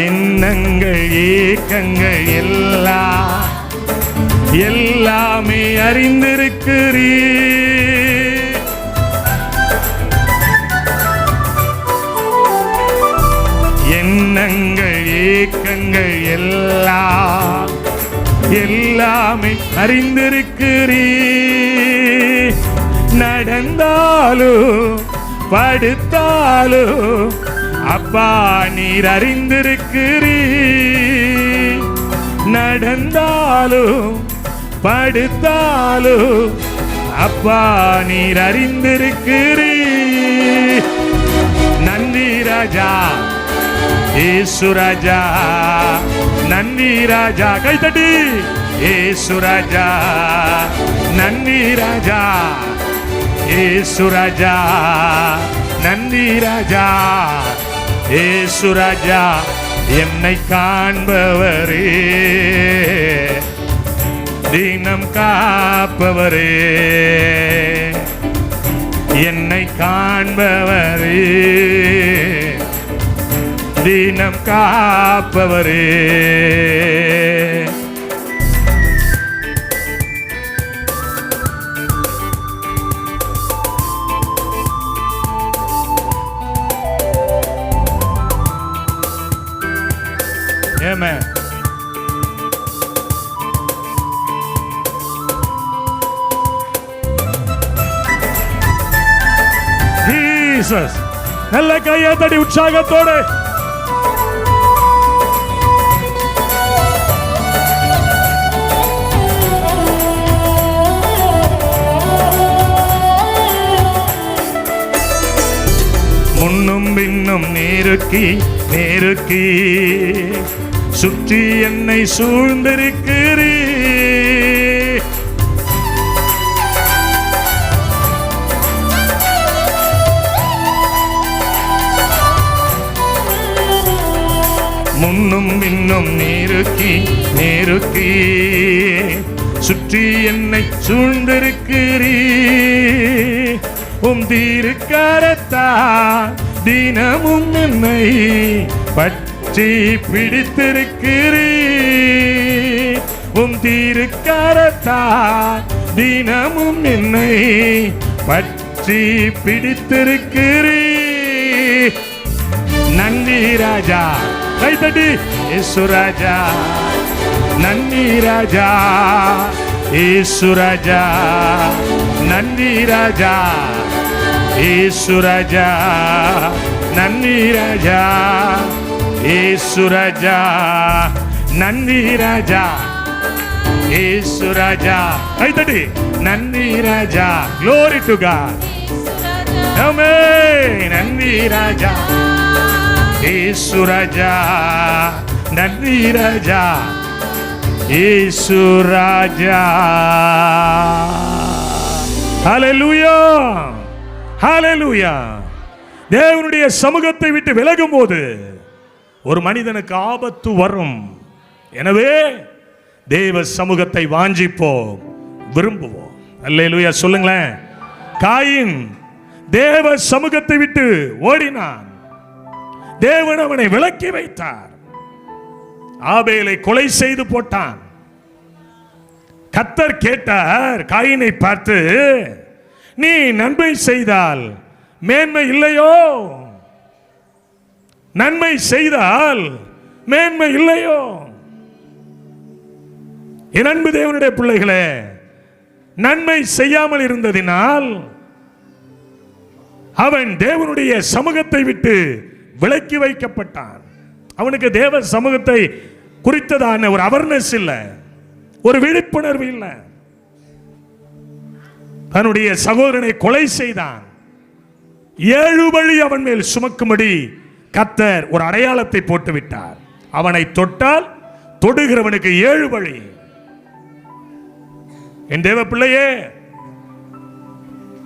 எண்ணங்கள் ஏக்கங்கள் எல்லாமே அறிந்திருக்கிறீர். எண்ணங்கள் ஏக்கங்கள் எல்லாமே அறிந்திருக்கிறீர். நடந்தாலும் படுத்தாலும் அப்பா நீர் அறிந்திருக்கிறீர். நடந்தாலும் படுத்தாலும் அப்பா நீர் அறிந்திருக்கிறீர். நன்றி ராஜா, ஏசு ராஜா, நன்றி ராஜா. கைத்தட்டி. ஏசு ராஜா, நன்றி ராஜா, ஏசு ராஜா, நன்றி ராஜா, ஏசு ராஜா. என்னை காண்பவரே, தினம் காப்பவரே, என்னை காண்பவரே, தினம் காப்பவரே. Amen. Jesus. நல்ல கையத்தடி உற்சாகத்தோடு. முன்னும் பின்னும் நேருக்கி நேருக்கி சுற்றி என்னை சூழ்ந்திருக்கிறீர். முன்னும் பின்னும் நேருக்கி நேருக்கி சுற்றி என்னை சூழ்ந்திருக்கிறீர். உம் திருக்கரத்தா தினமும் என்னை பற்றி பிடித்திருக்கிறீர். உம் திருக்கரத்தால் தினமும் என்னை பற்றி பிடித்திருக்கிறீர். நன்றி ராஜா, கைத்தட்டி இயேசு ராஜா, நன்றி ராஜா, இயேசு ராஜா, நன்றி ராஜா, இயேசு ராஜா, நன்றி ராஜா, இயேசு ராஜா, நன்றி ராஜா, இயேசு ராஜா, கைத்தட்டி நன்றி ராஜா. Glory to God. ஆமென். நன்றி ராஜா, இயேசு ராஜா, நன்றி ராஜா, இயேசு ராஜா. ஹல்லேலூயா, ஹல்லேலூயா. தேவனுடைய சமூகத்தை விட்டு விலகும் போது ஒரு மனிதனுக்கு ஆபத்து வரும். எனவே தேவ சமூகத்தை வாஞ்சிப்போம், விரும்புவோம். அல்லேலூயா சொல்லுங்களேன். காயின் தேவ சமூகத்தை விட்டு ஓடினான். தேவன் அவனை விலக்கி வைத்தார். ஆபேலை கொலை செய்து போட்டான். கர்த்தர் கேட்டார் காயினை பார்த்து, நீ நன்மை செய்தால் மேன்மை இல்லையோ? நன்மை செய்தால் மேன்மை இல்லையோ? என் அன்பு தேவனுடைய பிள்ளைகளே, நன்மை செய்யாமல் இருந்ததினால் அவன் தேவனுடைய சமூகத்தை விட்டு விலக்கி வைக்கப்பட்டான். அவனுக்கு தேவ சமூகத்தை குறித்ததான ஒரு அவேர்னஸ் இல்லை, ஒரு விழிப்புணர்வு இல்லை. தன்னுடைய சகோதரனை கொலை செய்தான். 7 வழி அவன் மேல் சுமக்கும்படி கர்த்தர் ஒரு அடையாளத்தை போட்டு விட்டார். அவனை தொட்டால் தொடுகிறவனுக்கு 7 வழி. என் தேவ பிள்ளையே,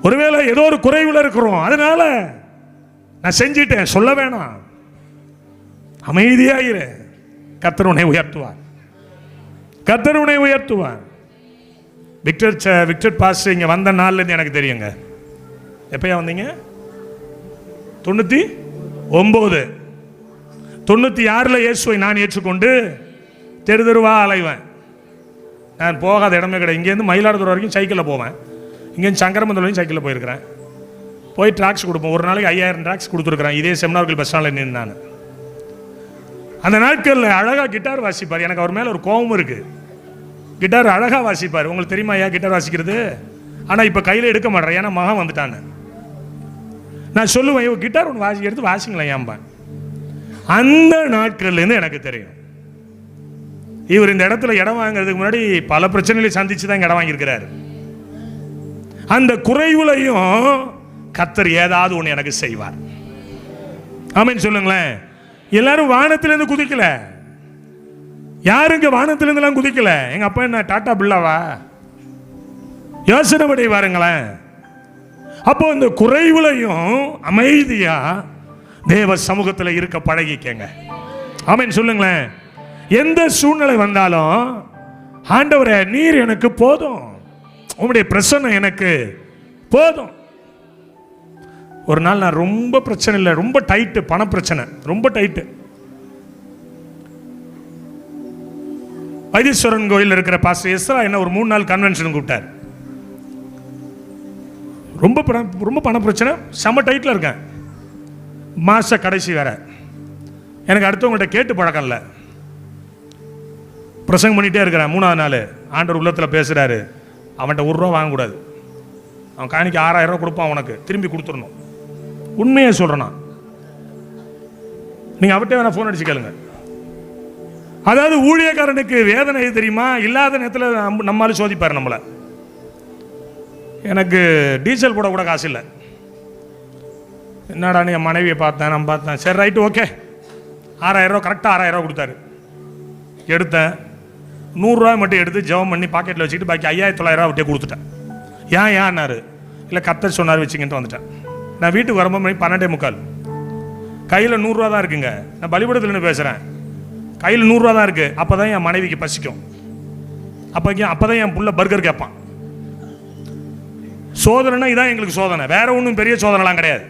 ஒருவேளை ஏதோ ஒரு குறைவுல இருக்கிறோம், அதனால நான் செஞ்சிட்டேன் சொல்ல வேணாம். அமைதியாயிரு. கர்த்தர் உன்னை உயர்த்துவார், கர்த்தர் உன்னை உயர்த்துவார். விக்டர் பாஸ் இங்க வந்த நாள்ல இருந்து எனக்கு தெரியுங்க. எப்பயா வந்தீங்க? 99 96ல இயேசுவை நான் ஏற்றுக்கொண்டு தெரு தெருவா அலைவேன். நான் போகாத இடமே கிடையாது. இங்கேருந்து மயிலாடுதுறை வரைக்கும் சைக்கிளில் போவேன். இங்கேருந்து சங்கரமந்தல் வரைக்கும் சைக்கிளில் போயிருக்கிறேன். போய் ட்ராக்ஸ் கொடுப்போம். ஒரு நாளைக்கு 5000 ட்ராக்ஸ் கொடுத்துருக்குறேன். இதே செமினார்கள் பஸ் ஸ்டாண்டில் நின்று நான். அந்த நாட்களில் அழகாக கிட்டார் வாசிப்பார். எனக்கு அவர் மேலே ஒரு கோபம் இருக்குது. கிட்டார் அழகாக வாசிப்பார். உங்களுக்கு தெரியுமா ஐயா கிட்டார் வாசிக்கிறது? ஆனால் இப்போ கையில் எடுக்க மாட்டேறேன், ஏன்னா மகன் வந்துட்டாங்க. நான் சொல்லுவேன், இவன் கிட்டார் ஒன்று எடுத்து வாசிங்களேன் ஏன்பேன். அந்த நாட்கள்லேருந்து எனக்கு தெரியும் இவர் இந்த இடத்துல இடம் வாங்கிறதுக்கு முன்னாடி பல பிரச்சனைகளை சந்திச்சு தான் இடம் வாங்கியிருக்கிறார். அந்த குறைவுலையும் கர்த்தர் ஏதாவது ஒன்று எனக்கு செய்வார். ஆமென் சொல்லுங்களேன். எல்லாரும் வானத்திலிருந்து குதிக்கல. யாருங்க வானத்திலிருந்துலாம் குதிக்கல? எங்க அப்பா என்ன டாடா பில்லாவா? யோசனை படி வாருங்களேன். அப்போ இந்த குறைவுலையும் அமைதியா தேவ சமூகத்தில் இருக்க பழகிக்கங்க. ஆமென் சொல்லுங்களேன். எந்த சூழ்நிலை வந்தாலும் ஆண்டவரே நீர் எனக்கு போதும், உங்களுடைய பிரச்சனை எனக்கு போதும். ஒரு நாள் நான் ரொம்ப பிரச்சனை இல்லை, ரொம்ப டைட்டு, பண பிரச்சனை ரொம்ப டைட்டு. வைத்தீஸ்வரன் கோயில் இருக்கிற பாஸ்டர் எஸ்ரா என்ன ஒரு 3 நாள் கன்வென்ஷன் கூப்பிட்டார். ரொம்ப பண பிரச்சனை, செம்ம டைட்டில் இருக்கேன். மாச கடைசி வேற. எனக்கு அடுத்தவங்கள்ட்ட கேட்டு பழக்கம் இல்லை. பிரசங்கம் பண்ணிகிட்டே இருக்கிறேன். 3ஆவது நாள் ஆண்டவர் உள்ளத்தில் பேசுகிறாரு, அவன்கிட்ட 1 ரூபா வாங்கக்கூடாது, அவன் காணிக்கு 6000 ரூபா கொடுப்பான், உனக்கு திரும்பி கொடுத்துடணும். உண்மையை சொல்கிறேன்னா நீங்கள் அவர்கிட்ட வேணா ஃபோன் அடிச்சு கேளுங்க. அதாவது ஊழியக்காரனுக்கு வேதனை தெரியுமா? இல்லாத நேரத்தில் நம்மளால சோதிப்பார் நம்மளை. எனக்கு டீசல் போட கூட காசு இல்லை. என்னடா என் மனைவியை பார்த்தேன், நான் பார்த்தேன், சரி ரைட்டு ஓகே 6000 ரூபா, கரெக்டாக 6000 ரூபா கொடுத்தாரு. எடுத்தேன், 100 ரூபா மட்டும் எடுத்து ஜெபம் பண்ணி பாக்கெட்டில் வச்சுக்கிட்டு பாக்கி 5900 ரூபா விட்டே கொடுத்துட்டேன். ஏன்னாரு, இல்லை கர்த்தர் சொன்னார் வச்சுக்கிட்டு வந்துட்டேன். நான் வீட்டுக்கு வரும்போது மணி 12:45. கையில் 100 ரூபா தான் இருக்குங்க. நான் பலிபடத்துலன்னு பேசுகிறேன். கையில் 100 ரூபா தான் இருக்குது. அப்போ தான் என் மனைவிக்கு பசிக்கும். அப்போ தான் என் புள்ள பர்கர் கேட்பான். சோதனைனா இதான் எங்களுக்கு சோதனை, வேற ஒன்றும் பெரிய சோதனைலாம் கிடையாது.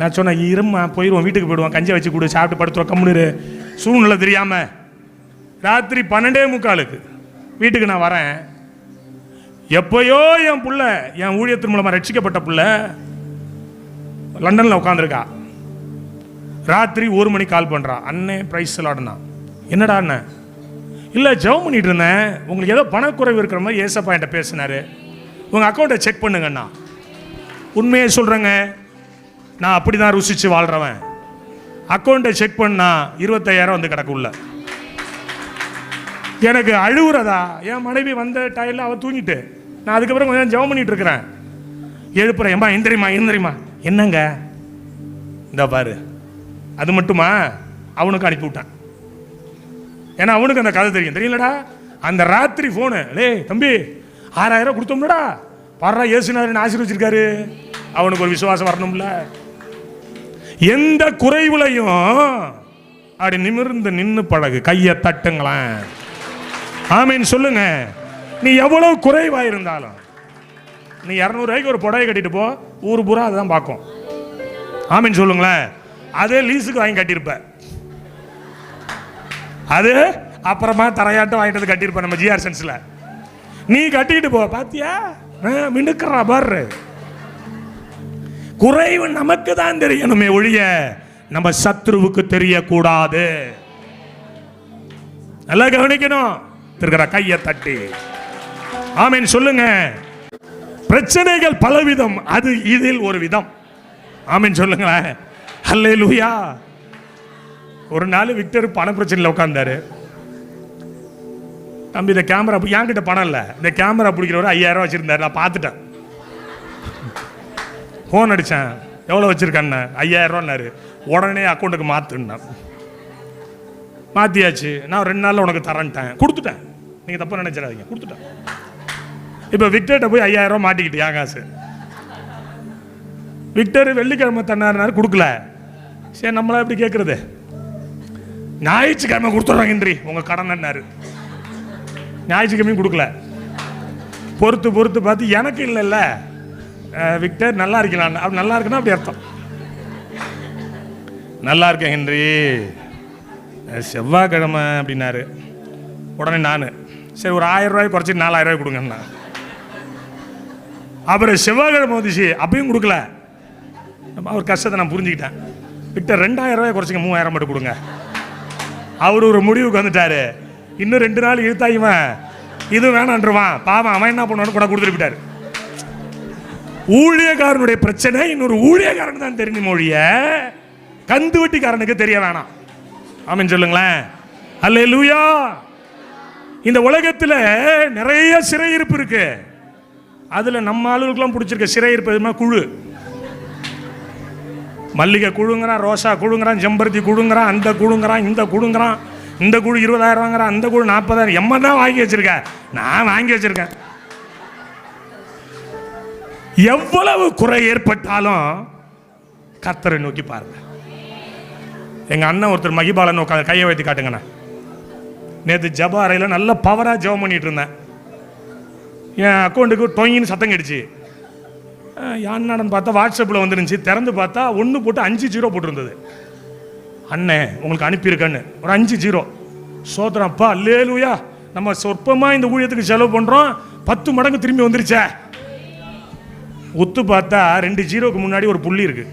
நான் சொன்னேன், இரும்மா போயிடுவோம், வீட்டுக்கு போயிடுவோம், கஞ்சி வச்சு கொடு, சாப்பிட்டு படுத்துவோம், கம்முனு சூழ்நிலை தெரியாமல் ராத்திரி 12:45 வீட்டுக்கு நான் வரேன். எப்போயோ என் புள்ள, என் ஊழியத்தின் மூலமாக ரட்சிக்கப்பட்ட புள்ள லண்டனில் உட்காந்துருக்கா. ராத்திரி 1 மணி கால் பண்ணுறா. அண்ணே பிரைஸ் சொல்லாடுனா. என்னடா அண்ணன்? இல்லை ஜெபம் பண்ணிட்டு இருந்தேன், உங்களுக்கு ஏதோ பணக்குறைவு இருக்கிற மாதிரி ஏசப்பா என்கிட்ட பேசினாரு, உங்கள் அக்கௌண்ட்டை செக் பண்ணுங்கண்ணா. உண்மையை சொல்கிறேங்க, நான் அப்படி தான் ருசித்து வாழ்கிறவன். அக்கௌண்ட்டை செக் பண்ணா 25,000 வந்து கிடக்கு உள்ள. எனக்கு அழுகுறதா, என் மனைவி வந்த டயரில் அவள் தூங்கிட்டு, நான் அதுக்கப்புறம் கொஞ்சம் ஜெபம் பண்ணிட்டு இருக்கிறேன். எழுப்புறேன், ஏம்மா எந்திரிமா எந்திரிமா. என்னங்க இந்த பாரு, அது மட்டுமா அவனுக்கு அனுப்பி விட்டான். ஏன்னா அவனுக்கு அந்த கதை தெரியும், தெரியலடா. அந்த ராத்திரி ஃபோனு, லே தம்பி 6,000 கொடுத்தோம்லடா, பாடுறா ஏசுனாருன்னு ஆசீர்வச்சிருக்காரு. அவனுக்கு ஒரு விசுவாசம் வரணும்ல. எந்த குறைவுலையும் அப்படி நிமிர்ந்து நின்று பழகு, கையை தட்டுங்களேன். ஆமீன் சொல்லுங்க. நீ எவ்வளவு குறைவா இருந்தாலும் நீ 200 ரூபாய்க்கு ஒரு புடவை கட்டிட்டு போ, ஊர் பூரா அதுதான் பார்க்கும். ஆமீன் சொல்லுங்களேன். அதே லீஸுக்கு வாங்கி கட்டியிருப்ப, அது அப்புறமா தரையாட்டம் வாங்கிட்டு கட்டியிருப்ப நம்ம ஜிஆர் சென்ஸ்ல. நீ கட்டிட்டு போ, பாத்தியா மினுக்கிறா பாரு. குறைவு நமக்கு தான் தெரியணுமே ஒழிய நம்ம சத்ருவுக்கு தெரியக்கூடாது. நல்லா கவனிக்கணும். இருக்கிற கையை தட்டி ஆமீன் சொல்லுங்க. பிரச்சனைகள் பலவிதம், அது இதில் ஒரு விதம். ஆமீன் சொல்லுங்களேன். அல்லேலூயா. ஒரு நாள் விக்டர் பண பிரச்சனையில் உட்கார்ந்தாரு. தம்பி இந்த கேமரா, என்கிட்ட பணம் இல்லை, இந்த கேமரா பிடிக்கிறவர் 5,000 வச்சிருந்தாரு. நான் பார்த்துட்டேன், ஃபோன் அடித்தேன், எவ்வளோ வச்சிருக்கேன்னு. 5,000 உடனே அக்கௌண்ட்டுக்கு மாற்றுன்னா. மாற்றியாச்சு. நான் 2 நாளில் உனக்கு தரேன்ட்டேன், கொடுத்துட்டேன். நீங்கள் தப்பாக நினைச்சிடாதீங்க, கொடுத்துட்டேன். இப்போ விக்டர்கிட்ட போய் 5,000 மாட்டிக்கிட்டு என் காசு. விக்டர் வெள்ளிக்கிழமை தன்னார் கொடுக்கல. சரி நம்மளா எப்படி கேட்குறது, ஞாயிற்றுக்கிழமை கொடுத்துட்றாங்கன்றி உங்கள் கடன் என்னாரு. ஞாயிற்றுக்கிழமையும் கொடுக்கல. பொறுத்து பொறுத்து பார்த்து எனக்கு இல்லைல்ல விக்டர் நல்லா இருக்கலான்னு. அப்படி நல்லா இருக்குன்னா அப்படி அர்த்தம். நல்லா இருக்கேன் ஹென்றி, செவ்வாய்க்கிழமை அப்படின்னாரு. உடனே நான் சரி ஒரு 1,000 ரூபாய் குறைச்சி 4,000 ரூபாய் கொடுங்கண்ணா. அப்புறம் செவ்வாய்க்கிழமை வந்துச்சு, அப்பயும் கொடுக்கல. அவர் கஷ்டத்தை நான் புரிஞ்சுக்கிட்டேன். விக்டர் 2,000 ரூபாய் குறைச்சிங்க, 3,000 மட்டும் கொடுங்க. அவர் ஒரு முடிவுக்கு வந்துட்டாரு. இன்னும் 2 நாள் இழுத்தாயுவன் இது வேணான்றுவான். பாவம் அவன் என்ன பண்ணுவான்னு கூட கொடுத்துட்டு போயிட்டாரு. ஊழியக்காரனுடைய பிரச்சனை இன்னொரு ஊழியக்காரன் தான் தெரிஞ்ச மொழிய கந்து வட்டிக்காரனுக்கு தெரிய வேணாம். ஆமென் சொல்லுங்களேன். அல்லேலூயா. இந்த உலகத்தில் நிறைய சிறையிருப்பு இருக்கு. அதுல நம்ம ஆளுகளுக்கெல்லாம் பிடிச்சிருக்க சிறையிருப்பு எதுனா குழு. மல்லிகை குழுங்கிறான், ரோசா குழுங்கிறான், செம்பருத்தி குழுங்கிறான், அந்த குழுங்கிறான், இந்த குழுங்கிறான். இந்த குழு 20,000 வாங்குறான், அந்த குழு 40,000. எம்ம தான் வாங்கி வச்சிருக்க, நான் வாங்கி வச்சிருக்கேன். எவ்வளவு குறை ஏற்பட்டாலும் கர்த்தரை நோக்கி பாருங்க. எங்க அண்ணன் ஒருத்தர் மகிபாலன் உட்காந்து கையை வைத்து காட்டுங்கண்ணா. நேற்று ஜப அறையில் நல்ல பவராக ஜெபம் பண்ணிட்டு இருந்தேன். என் அக்கௌண்ட்டுக்கு டொயின்னு சத்தம் கிடுச்சு. என்னன்னு பார்த்தா வாட்ஸ்அப்பில் வந்துருந்துச்சு. திறந்து பார்த்தா 1 போட்டு 5 0 போட்டிருந்தது. அண்ணே உங்களுக்கு அனுப்பியிருக்கேன்னு ஒரு 5 0. சோதரப்பா அல்லேலூயா. நம்ம சொற்பமாக இந்த ஊழியத்துக்கு செலவு பண்ணுறோம், 10 மடங்கு திரும்பி வந்துருச்சே. ஒத்து பார்த்தா 2 0க்கு முன்னாடி ஒரு புள்ளி இருக்கு.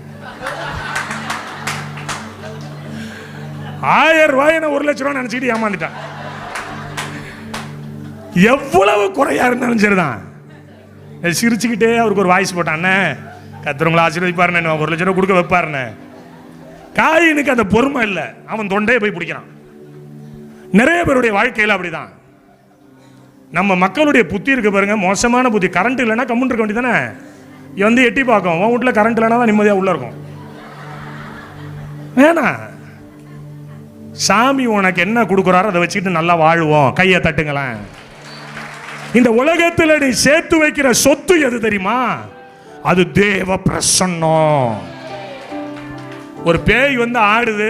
1000 ரூபாய் 1,00,000 ரூபாய் நினச்சிக்கிட்டு ஏமாந்துட்டான். எவ்வளவு குறையா இருந்தாலும் சரிதான். சிரிச்சுக்கிட்டே அவருக்கு ஒரு வாய்ஸ் போட்டான், கத்திரவங்களை ஆசீர்வதிப்பாருன்னு, 1,00,000 ரூபாய் கொடுக்க வைப்பாருன்னு. காயினுக்கு அந்த பொறுமை இல்லை, அவன் தொண்டையை போய் பிடிக்கிறான். நிறைய பேருடைய வாழ்க்கையில் அப்படிதான். நம்ம மக்களுடைய புத்தி இருக்கு பாருங்க, மோசமான புத்தி. கரண்ட் இல்லைன்னா கம்முன்னு இருக்க வேண்டியதானே. வந்து எட்டி பார்க்கும், உன் வீட்டில் கரண்ட் இல்லைன்னா தான் நிம்மதியாக உள்ள இருக்கும். வேணாம், சாமி உனக்கு என்ன கொடுக்குறாரோ அதை வச்சுக்கிட்டு நல்லா வாழுவோம். கையை தட்டுங்களேன். இந்த உலகத்தில் நீ சேர்த்து வைக்கிற சொத்து எது தெரியுமா? அது தேவ பிரசன்னம். ஒரு பேய் வந்து ஆடுது,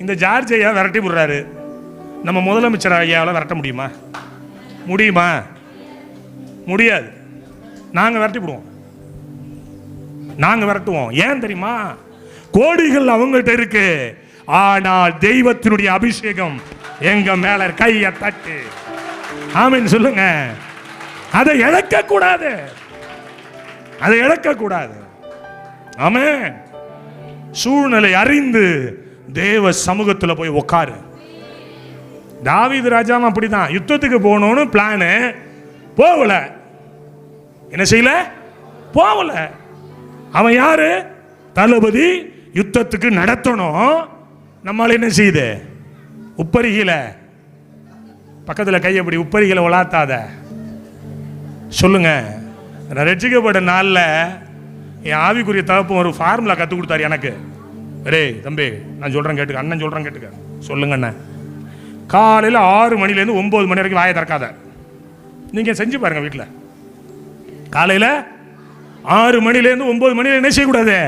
இந்த ஜார்ஜ் ஐயா விரட்டி விடுறாரு. நம்ம முதலமைச்சர் ஐயாவில் விரட்ட முடியுமா? முடியுமா? முடியாது. நாங்கள் விரட்டி விடுவோம், நாங்கள் விரட்டுவோம். ஏன் தெரியுமா? கோடிகள் அவங்கள்ட்ட இருக்கு. ஆனால் தெய்வத்தினுடைய அபிஷேகம் எங்க மேல கையை தட்டு. ஆமென் சொல்லுங்க. அதை இழக்க கூடாது, அதை இழக்க கூடாது. ஆமென். சூழ்நிலை அறிந்து தேவ சமூகத்துல போய் உட்காரு. தாவீது ராஜாவும் அப்படிதான். யுத்தத்துக்கு போகணும்னு பிளானு, போகல. என்ன செய்யல? போகல. அவன் யாரு? தளபதி. யுத்தத்துக்கு நடத்தணும். நம்மால என்ன செய்யுது? உப்பரிகில பக்கத்தில் கையப்படி உப்பரிகளை உலாத்தாத. சொல்லுங்க. நான் ரட்சிக்கப்பட்ட நாளில் என் ஆவிக்குரிய தகப்பன் ஒரு ஃபார்முலா கற்றுக் கொடுத்தாரு எனக்கு. ரே தம்பி, நான் சொல்கிறேன் கேட்டுக்க, அண்ணன் சொல்கிறேன் கேட்டுக்க. சொல்லுங்க அண்ணன். காலையில் 6 மணிலேருந்து 9 மணி வரைக்கும் வாயை திறக்காத. நீங்கள் செஞ்சு பாருங்க வீட்டில். காலையில் 6 மணிலேருந்து 9 மணி என்ன செய்யக்கூடாது?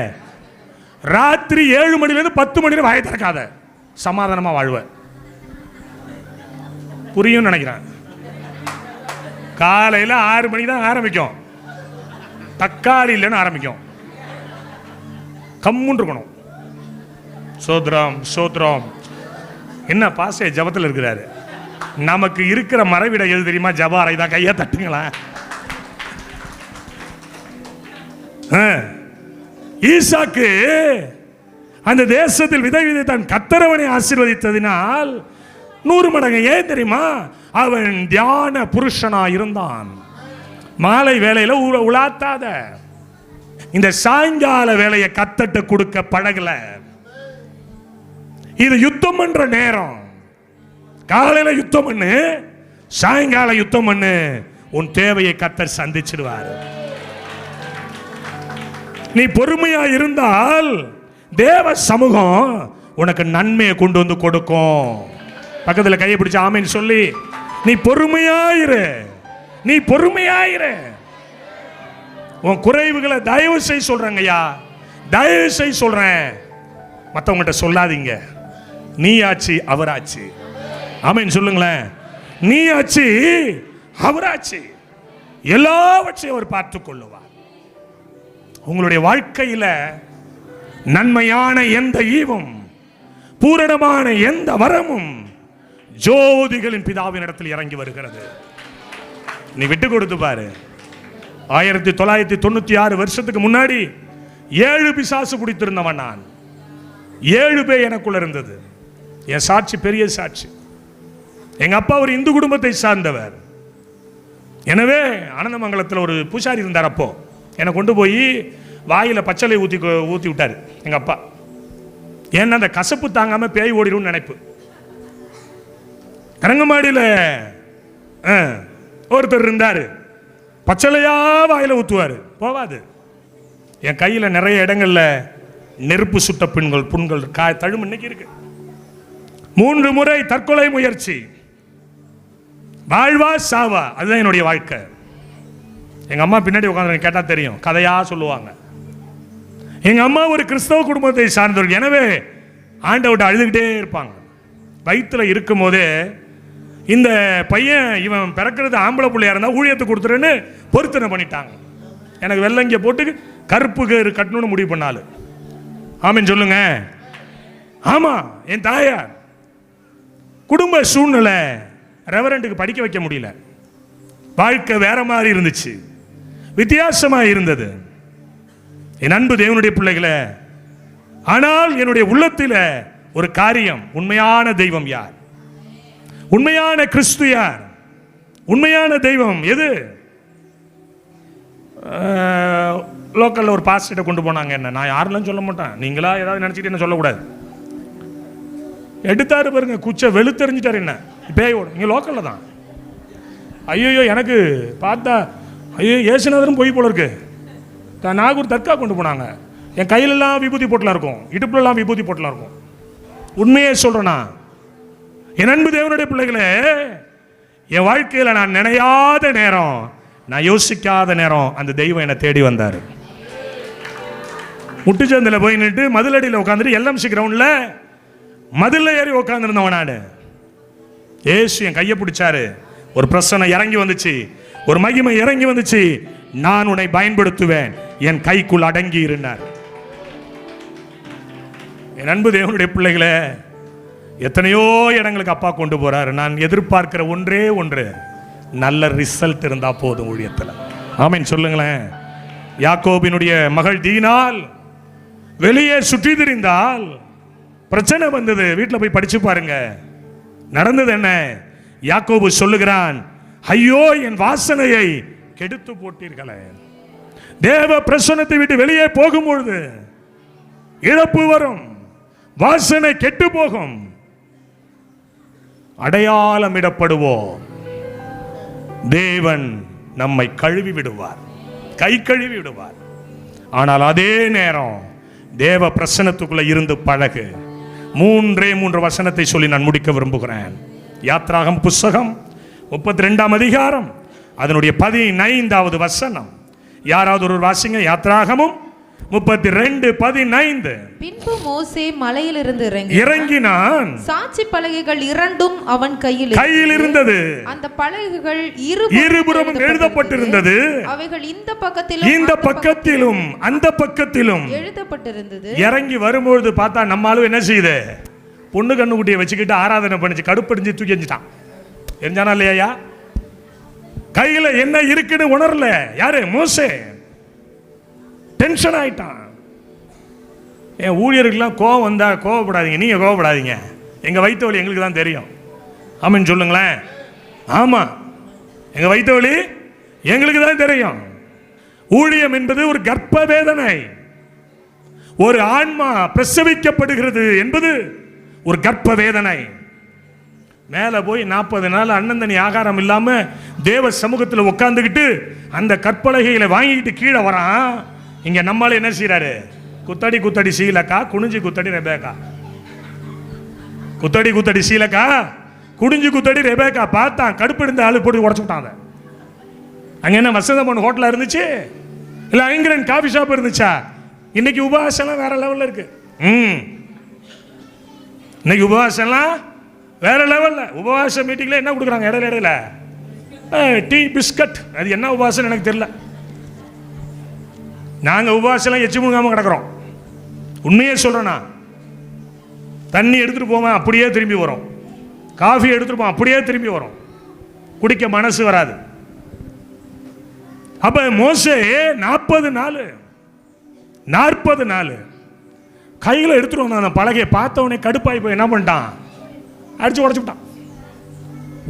ராத்திரி 7 மணிலேருந்து 10 மணி வாயை திறக்காத. சமாதானமாக வாழ்வேன். புரியும் நினைக்கிறேன். காலையில் 6 மணிக்கு தான் ஆரம்பிக்கும். தக்காளி இல்லைன்னு ஆரம்பிக்கும். கம்முன்னு இருக்கணும். சோத்ரம் சோத்ரம். என்ன பாசே ஜபத்தில் இருக்கிறாரு. நமக்கு இருக்கிற மறைவிட எது தெரியுமா? ஜப அறை தான். கையை தட்டுங்களா. ஈசாக்கு அந்த தேசத்தில் விதை விதைத்தான். கத்தரவனை ஆசீர்வதித்ததினால் 100 மடங்கு. ஏன் தெரியுமா? அவன் தியான புருஷனா இருந்தான். மாலை வேலையில உலாத்தாத. இந்த சாயங்கால வேலையை கத்தட்ட கொடுக்க பழகல. இது யுத்தம் பண்ற நேரம். காலையில யுத்தம் பண்ணு, சாயங்கால யுத்தம் பண்ணு. உன் தேவையை கத்தர் சந்திச்சிடுவார். நீ பொறுமையா இருந்தால் தேவ சமூகம் உனக்கு நன்மையை கொண்டு வந்து கொடுக்கும். பக்கத்தில் கையை பிடிச்ச ஆமேன்னு சொல்லி நீ பொறுமையாயிரு. நீ பொறுமையாயிரு. உன் குறைவுகளை தயவு செய்ய சொல்றேங்க ஐயா, தயவு செய்ய சொல்றேன். மற்றவங்கள்ட்ட சொல்லாதீங்க. நீ ஆச்சு அவராச்சு. ஆமேன்னு சொல்லுங்களேன். நீ ஆச்சு அவராச்சு. எல்லாவற்றையும் அவர் பார்த்துக் கொள்ளுவார். உங்களுடைய வாழ்க்கையில நன்மையான எந்த ஈவும், பூரணமான எந்த வரமும் ஜோதிகளின் பிதாவின் இடத்தில் இறங்கி வருகிறது. நீ விட்டு கொடுத்து பாரு. 1996 வருஷத்துக்கு முன்னாடி 7 பிசாசு பிடித்திருந்தவன் நான். 7 பேர் எனக்குள்ள இருந்தது. என் சாட்சி பெரிய சாட்சி. எங்க அப்பா ஒரு இந்து குடும்பத்தை சார்ந்தவர். எனவே ஆனந்தமங்கலத்தில் ஒரு பூசாரி இருந்தார். அப்போ என்னை கொண்டு போய் வாயில பச்சளை ஊத்தி விட்டாரு எங்க அப்பா. ஏன்னா அந்த கசப்பு தாங்காம பேய் ஓடிடும் நினைப்பு. கரங்கமாடியில் ஒருத்தர் இருந்தாரு. பச்சளையா வாயில ஊத்துவாரு, போவாது. என் கையில நிறைய இடங்கள்ல நெருப்பு சுட்ட புண்கள் தழும்பு இன்னைக்கு இருக்கு. 3 முறை தற்கொலை முயற்சி. வாழ்வா சாவா, அதுதான் என்னுடைய வாழ்க்கை. எங்க அம்மா பின்னாடி உட்காந்து கேட்டா தெரியும், கதையா சொல்லுவாங்க. எங்க அம்மா ஒரு கிறிஸ்தவ குடும்பத்தை சார்ந்தவர்கள். எனவே ஆண்டவர்கிட்ட அழுதுகிட்டே இருப்பாங்க. வயிற்றுல இருக்கும் போதே இந்த பையன் இவன் பிறக்கிறது ஆம்பளை பிள்ளையா இருந்தா ஊழியத்தை கொடுத்துருன்னு பொருத்தனை பண்ணிட்டாங்க. எனக்கு வெள்ளங்கிய போட்டு கருப்பு கேறு கட்டணும்னு முடிவு பண்ணாலும். ஆமேன்னு சொல்லுங்க. ஆமா, என் தாயார் குடும்ப சூழ்நிலை ரெவரண்டுக்கு படிக்க வைக்க முடியல. வாழ்க்கை வேற மாதிரி இருந்துச்சு, வித்தியாசமா இருந்தது. என் அன்பு தேவனுடைய பிள்ளைகளை, ஆனால் என்னுடைய உள்ளத்தில் ஒரு காரியம், உண்மையான தெய்வம் யார்? உண்மையான கிறிஸ்து யார்? உண்மையான தெய்வம் எது? லோக்கல்ல ஒரு பாஸ்டர்ட்ட கொண்டு போனாங்க. என்ன, நான் யாரெல்லாம் சொல்ல மாட்டேன், நீங்களா ஏதாவது நினைச்சிட்டு என்ன சொல்லக்கூடாது. எடுத்தாரு பாருங்க, குச்சை வெளுத்தெறிஞ்சிட்டாரு. என்ன பேயோட இங்க லோக்கல்ல தான். ஐயோ எனக்கு பார்த்தா ஐயோ ஏசுநாதரும் போய் போல இருக்கு. நாகூர் தர்கா கொண்டு போனாங்க. என் கையிலெல்லாம் விபூதி போட்டலாம் இருக்கும், இடுப்புலலாம் விபூதி போட்டலாம் இருக்கும். உண்மையே சொல்றேனா என் அன்பு தேவனுடைய பிள்ளைகளே, என் வாழ்க்கையில் நான் நினையாத நேரம், நான் யோசிக்காத நேரம் அந்த தெய்வம் என்னை தேடி வந்தார். முட்டுச்சந்தில் போய் நின்று மதிலடியில் உட்காந்துட்டு எல்எம்சி கிரவுண்ட்ல மதில் ஏறி உட்காந்துருந்தவன் நான். ஏசு என் கையை பிடிச்சாரு. ஒரு பிரசனை இறங்கி வந்துச்சு, ஒரு மகிமை இறங்கி வந்துச்சு. நான் உன்னை பயன்படுத்துவேன், என் கைக்குள் அடங்கி இருந்தார். என் அன்பு தேவனுடைய பிள்ளைகளே, எத்தனையோ இடங்களுக்கு அப்பா கொண்டு போறாரு. நான் எதிர்பார்க்கிற ஒன்றே ஒன்று, நல்ல ரிசல்ட் இருந்தா போதும் ஊழியத்தில். ஆமென் சொல்லுங்களேன். யாக்கோபினுடைய மகள் தீனால் வெளியே சுற்றி திரிந்தால் பிரச்சனை வந்தது. வீட்டில் போய் படிச்சு பாருங்க நடந்தது என்ன. யாக்கோபு சொல்லுகிறான், ஐயோ என் வாசனையை கெடுத்து போட்டீர்களே. தேவ பிரசன்னத்தை விட்டு வெளியே போகும்பொழுது இழப்பு வரும், வாசனை கெட்டு போகும். அடையாளமிடப்படுவோம், தேவன் நம்மை கழுவி விடுவார், கை கழுவி விடுவார். ஆனால் அதே நேரம் தேவ பிரசன்னத்துக்குள்ள இருந்து பழகு. 3 வசனத்தை சொல்லி நான் முடிக்க விரும்புகிறேன். யாத்ராகம் புஸ்தகம் 32ஆம் அதிகாரம் அதனுடைய 15வது வசனம். யாராவது ஒரு வாசிங்க. யாத்ராகமும் 32:15. பின்பு மோசே மலையிலிருந்து இறங்கினான். சாட்சி பலகைகள் 2 அவன் கையில் இருந்தது. அந்த பலகைகள் இருபுறமும் எழுதப்பட்டிருந்தது. அவைகள் இந்த பக்கத்திலும் அந்த பக்கத்திலும் எழுதப்பட்டிருந்தது. இறங்கி வரும்பொழுது பார்த்தா நம்மளும் என்ன செய்யுது, பொண்ணு கண்ணுக்குட்டியை வச்சுக்கிட்டு ஆராதனை பண்ணிச்சு, கடுப்படிஞ்சு தூக்கி எஞ்சிட்டான். எரிஞ்சானா இல்லையா? கையில என்ன இருக்குன்னு உணரல. யாரு? மோசே. டென்ஷன் ஆயிட்டான். என் ஊழியர்கள்லாம் கோவம் வந்தா கோவப்படாதீங்க, நீங்க கோவப்படாதீங்க, எங்க வயிற்று வலி எங்களுக்கு தான் தெரியும். ஆமான்னு சொல்லுங்களேன். ஆமா, எங்க வயிற்று வலி எங்களுக்கு தான் தெரியும். ஊழியம் என்பது ஒரு கர்ப்ப வேதனை. ஒரு ஆன்மா பிரசவிக்கப்படுகிறது என்பது ஒரு கர்ப்ப வேதனை. மேலே போய் 40 நாள் அன்னந்தனி ஆகாரம் இல்லாம தேவ சமூகத்தில் உட்கார்ந்துக்கிட்டு அந்த கற்பலகைகளை வாங்கிக்கிட்டு கீழே வரான். இங்க நம்மளால என்ன செய்யறாரு? குத்தடி சீலக்கா, குனிஞ்சு குத்தடி ரெபேக்கா. குத்தடி சீலக்கா, குடிஞ்சு குத்தடி ரெபேக்கா. பார்த்தான், கடுப்பு இருந்த ஆளு போட்டு உடச்சு விட்டாங்க. அங்க என்ன வசந்த பொண்ணு ஹோட்டலா இருந்துச்சு, இல்ல ஐங்கரன் காஃபி ஷாப் இருந்துச்சா? இன்னைக்கு உபவாசம்லாம் வேற லெவல்ல இருக்கு. இன்னைக்கு உபவாசம்லாம் வேற லெவல்ல. உபவாச மீட்டிங்ல என்ன கொடுக்குறாங்க? இடையில டீ பிஸ்கட். அது என்ன உபவாசம் எனக்கு தெரியல. நாங்க உபவாசம் எச்சு முழுங்காம கிடக்கிறோம். உண்மையே சொல்றேன்னா, தண்ணி எடுத்துட்டு போவேன் அப்படியே திரும்பி வரும், காஃபி எடுத்துட்டு போவேன் அப்படியே திரும்பி வரும், குடிக்க மனசு வராது. அப்ப மோசே 40 நாள் கையில் எடுத்துட்டு வந்தான். அந்த பலகையை பார்த்தவனே கடுப்பாய் போய் என்ன பண்ணிட்டான்? அடிச்சு உடச்சு விட்டான்.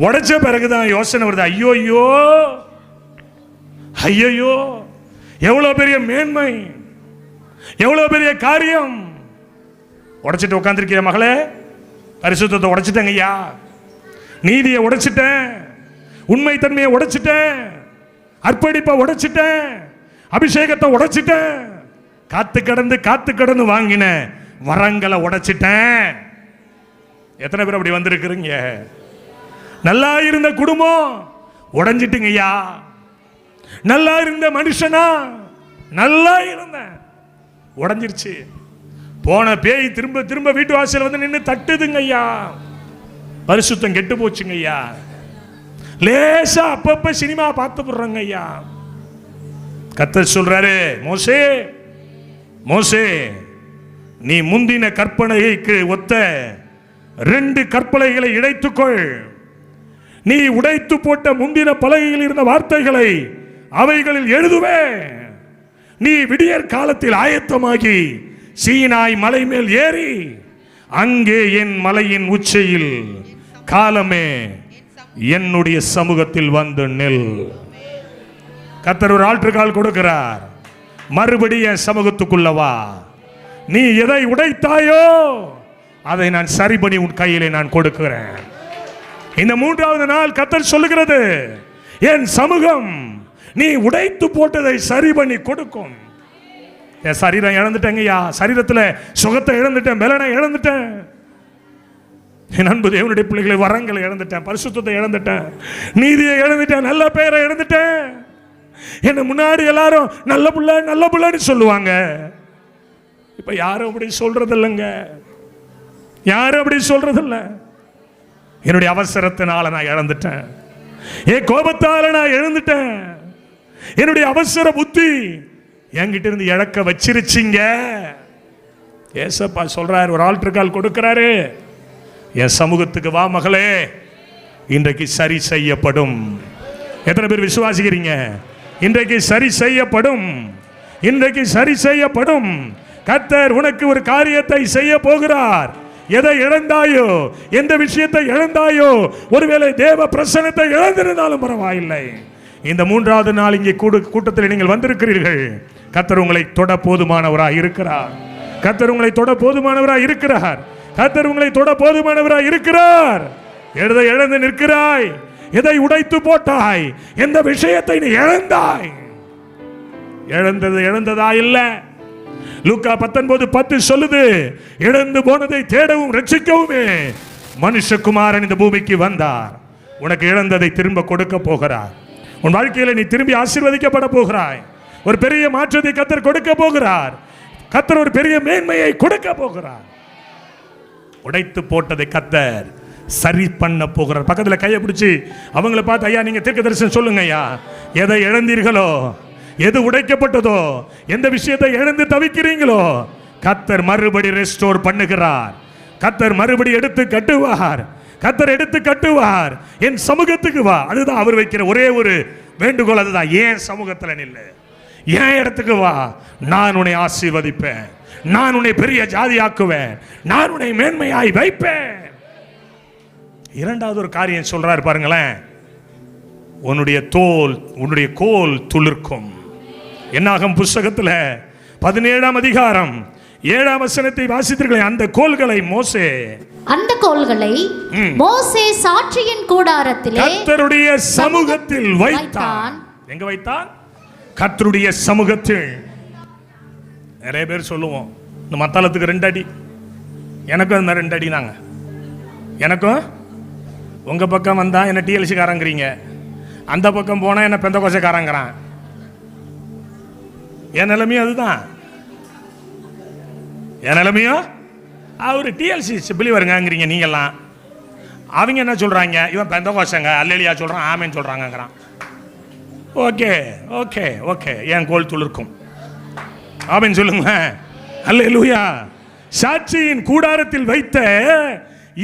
உடைச்ச பிறகுதான் யோசனை வருது, ஐயோ எவ்வளவு பெரிய மேன்மை, எவ்வளவு பெரிய காரியம். உடைச்சிட்டு உட்காந்துருக்கிற மகளே, பரிசுத்தத்தை உடைச்சிட்டேங்க ஐயா, நீதியை உடைச்சிட்டேன், உண்மை தன்மையை உடைச்சிட்டேன், அர்ப்பணிப்பை உடைச்சிட்டேன், அபிஷேகத்தை உடைச்சிட்டேன், காத்து கடந்து வாங்கின வரங்களை உடைச்சிட்டேன். எத்தனை பேர் அப்படி வந்திருக்கிறீங்க? நல்லா இருந்த குடும்பம் உடைஞ்சிட்டுங்க ஐயா. நல்லா இருந்த மனுஷனா, நல்லா இருந்த உடைஞ்சிருச்சு. போன பேய் திரும்ப வீட்டு வாசல் வந்து நின்று தட்டுதுங்க ஐயா. பரிசுத்தம் கெட்டு போச்சுங்க ஐயா. லேசா அப்பப்ப சினிமா பார்த்து போடுறாங்க ஐயா. கர்த்தர் சொல்றாரு, மோசே நீ முந்தின கற்பனைக்கு ஒத்த 2 கற்பனைகளை இணைத்துக்கொள். நீ உடைத்து போட்ட முந்தின பலகையில் இருந்த வார்த்தைகளை அவைகளில் எழுதுவே. நீ விடியற் காலத்தில் ஆயத்தமாகி சீனாய் மலை மேல் ஏறி அங்கே என் மலையின் உச்சியில் காலமே என்னுடைய சமூகத்தில் வந்து நெல். கர்த்தர் ஒரு ஆல்டர் கொடுக்கிறார். மறுபடியும் சமூகத்துக்குள்ளவா. நீ எதை உடைத்தாயோ அதை நான் சரி பண்ணி உன் கையிலே நான் கொடுக்கிறேன். இந்த 3வது நாள் கர்த்தர் சொல்லுகிறது, என் சமூகம் நீ உடைத்து போட்டதை சரி பண்ணி கொடுக்கும். என் சரீரம் இழந்துட்டேங்கய்யா, சரீரத்தில் சுகத்தை இழந்துட்டேன், பலனை இழந்துட்டேன், என் அன்பு தேவனுடைய பிள்ளைகளை வரங்களை இழந்துட்டேன், பரிசுத்தத்தை இழந்துட்டேன், நீதியை இழந்துட்டேன், நல்ல பெயரை இழந்துட்டேன். என்ன முன்னாடி எல்லாரும் நல்ல புள்ளன்னு சொல்லுவாங்க. இப்ப யாரும் அப்படி சொல்றது இல்லைங்க, யாரும் அப்படி சொல்றது இல்லை. என்னுடைய அவசரத்தினால நான் இழந்துட்டேன், என் கோபத்தால நான் இழந்துட்டேன், என்னுடைய அவசர புத்தி என்கிட்ட இருந்து இழக்க வச்சிருச்சிங்க. ஏசப்பா சொல்றாரு, ஒரு ஆல்டர் கால் கொடுக்கிறாரு, என் சமூகத்துக்கு வா மகளே, இன்றைக்கு சரி செய்யப்படும். எத்தனை பேர் விசுவாசிக்கிறீங்க? இன்றைக்கு சரி செய்யப்படும், இன்றைக்கு சரி செய்யப்படும். கர்த்தர் உனக்கு ஒரு காரியத்தை செய்ய போகிறார். எதை இழந்தாயோ, எந்த விஷயத்தை இழந்தாயோ, ஒருவேளை தேவ பிரசன்னத்தை இழந்திருந்தாலும் பரவாயில்லை, இந்த 3வது நாள் இங்கே கூட்டத்தில் நீங்கள் வந்திருக்கிறீர்கள். கர்த்தர் உங்களை தொட போதுமானவராய் இருக்கிறார். கர்த்தர் உங்களை தொட போதுமானவராய் இருக்கிறார். கர்த்தர் உங்களை தொட போதுமானவராய் இருக்கிறார். எதை இழந்து நிற்கிறாய்? எதை உடைத்து போட்டாய்? எந்த விஷயத்தை நீ இழந்தாய்? இழந்ததா இல்ல. லூக்கா 19:10 சொல்லுது, இழந்து போனதை தேடவும் ரட்சிக்கவுமே மனுஷகுமாரன் இந்த பூமிக்கு வந்தார். உனக்கு இழந்ததை திரும்ப கொடுக்க போகிறார். உன் வாழ்க்கையில நீ திரும்பி ஆசீர்வதிக்கப்பட போகிறாய். ஒரு பெரிய மாற்றத்தை கர்த்தர் கொடுக்க போகிறார். கர்த்தர் ஒரு பெரிய மேன்மையை கொடுக்க போகிறார். உடைத்து போட்டதை கர்த்தர் சரி பண்ண போகிறார். பக்கத்தில் கையை பிடிச்சி அவங்கள பார்த்து, ஐயா நீங்க தீர்க்கதரிசனம் சொல்லுங்க ஐயா, எதை இழந்தீர்களோ, எது உடைக்கப்பட்டதோ, எந்த விஷயத்தை இழந்து தவிக்கிறீங்களோ, கர்த்தர் மறுபடி ரெஸ்டோர் பண்ணுகிறார். கர்த்தர் மறுபடி எடுத்து கட்டுவார். கர்த்தர் எடுத்து கட்டுவார். என் சமூகத்துக்கு வா. அதுதான் அவர் வைக்கிற ஒரே ஒரு வேண்டுகோள். அதுதான், ஏன் சமூகத்தில் நில்லு, என் இடத்துக்கு வா, நான் உன்னை ஆசீர்வதிப்பேன், நான் உன்னை பெரிய ஜாதியாக்குவேன், நான் உன்னை மேன்மையாய் வைப்பேன். 2வது ஒரு காரியம் சொல்றாரு பாருங்களேன், உன்னுடைய கோல் துளிர்க்கும். என்னாகும் புஸ்தகத்தில் 17ஆம் அதிகாரம் 7ஆம் வசனத்தை வாசித்தீர்களே, அந்த கோல்களை மோசே சாட்சியின் கூடாரத்திலே கர்த்தருடைய சமூகத்தில் வைத்தான். எங்க வைத்தான்? கர்த்தருடைய சமூகத்தில். நிறைய பேர் சொல்லுவோம், இந்த மத்தாளத்துக்கு 2 அடி, எனக்கும் அது மாதிரி 2 அடி தாங்க. எனக்கும் உங்க பக்கம் வந்தா என்ன டிஎல்சி காரங்கிறீங்க, அந்த பக்கம் போனா என்ன பெந்தகோசக்காரங்கிறான். என் நிலைமையும் அதுதான். என் நிலைமையும் அவரு டிஎல்சி பிலிவருங்கிறீங்க நீங்கெல்லாம். அவங்க என்ன சொல்றாங்க, இவன் பெந்தகோசங்க அல்லேலியா சொல்றான், ஆமேன்னு சொல்றாங்கிறான். ஓகே ஓகே ஓகே, என் கோல் துளிர்க்கும். ஆமேன்னு சொல்லுங்க. அல்லேலூயா. சாட்சியின் கூடாரத்தில் வைத்த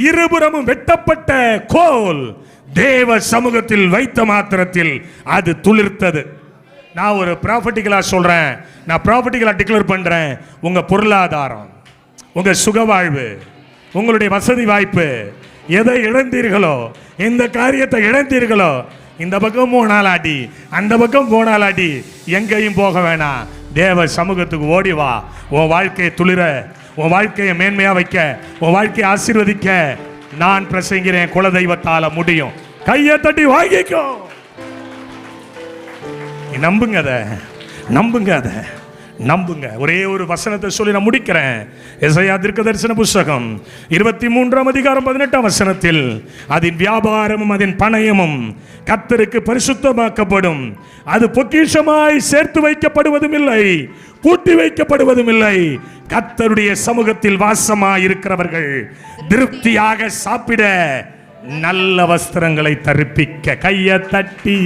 இருபுறமும் வெட்டப்பட்ட கோல் தேவ சமூகத்தில் வைத்த மாத்திரத்தில் அது துளிர்த்தது. நான் ஒரு ப்ராஃபட்டிக்கலா சொல்றேன், நான் ப்ராஃபட்டிக்கலா டிக்ளேர் பண்றேன். உங்க பொருளாதாரம், உங்க சுகவாழ்வு, உங்களுடைய வசதி வாய்ப்பு, எதை இழந்தீர்களோ, எந்த காரியத்தை இழந்தீர்களோ, இந்த பக்கம் போனாலாடி அந்த பக்கம் போனாலாடி எங்கேயும் போக வேணாம், தேவ சமூகத்துக்கு ஓடி வா. உன் வாழ்க்கையை துளிர, உன் வாழ்க்கையை மேன்மையா வைக்க, உன் வாழ்க்கையை ஆசீர்வதிக்க நான் பிரசங்கிறேன். குலதெய்வத்தால முடியும். கையை தட்டி வாங்கிக்கோ. நம்புங்க, அதை நம்புங்க, அதை நம்புங்க. ஒரே ஒரு வசனத்தை சொல்லி நான் முடிக்கிறேன். எசையா தீர்க்கதரிசன புஸ்தகம் 23ஆம் அதிகாரம் 18ஆம் வசனத்தில், அதன் வியாபாரமும் அதன் பணயமும் கர்த்தருக்கு பரிசுத்தமாக்கப்படும், அது பொக்கிஷமாய் சேர்த்து வைக்கப்படுவதும் இல்லை, பூட்டி வைக்கப்படுவதும் இல்லை. கர்த்தருடைய சமூகத்தில் வாசமாய் இருக்கிறவர்கள் திருப்தியாக சாப்பிட நல்ல வஸ்திரங்களை தரிப்பிக்க. கையை தட்டி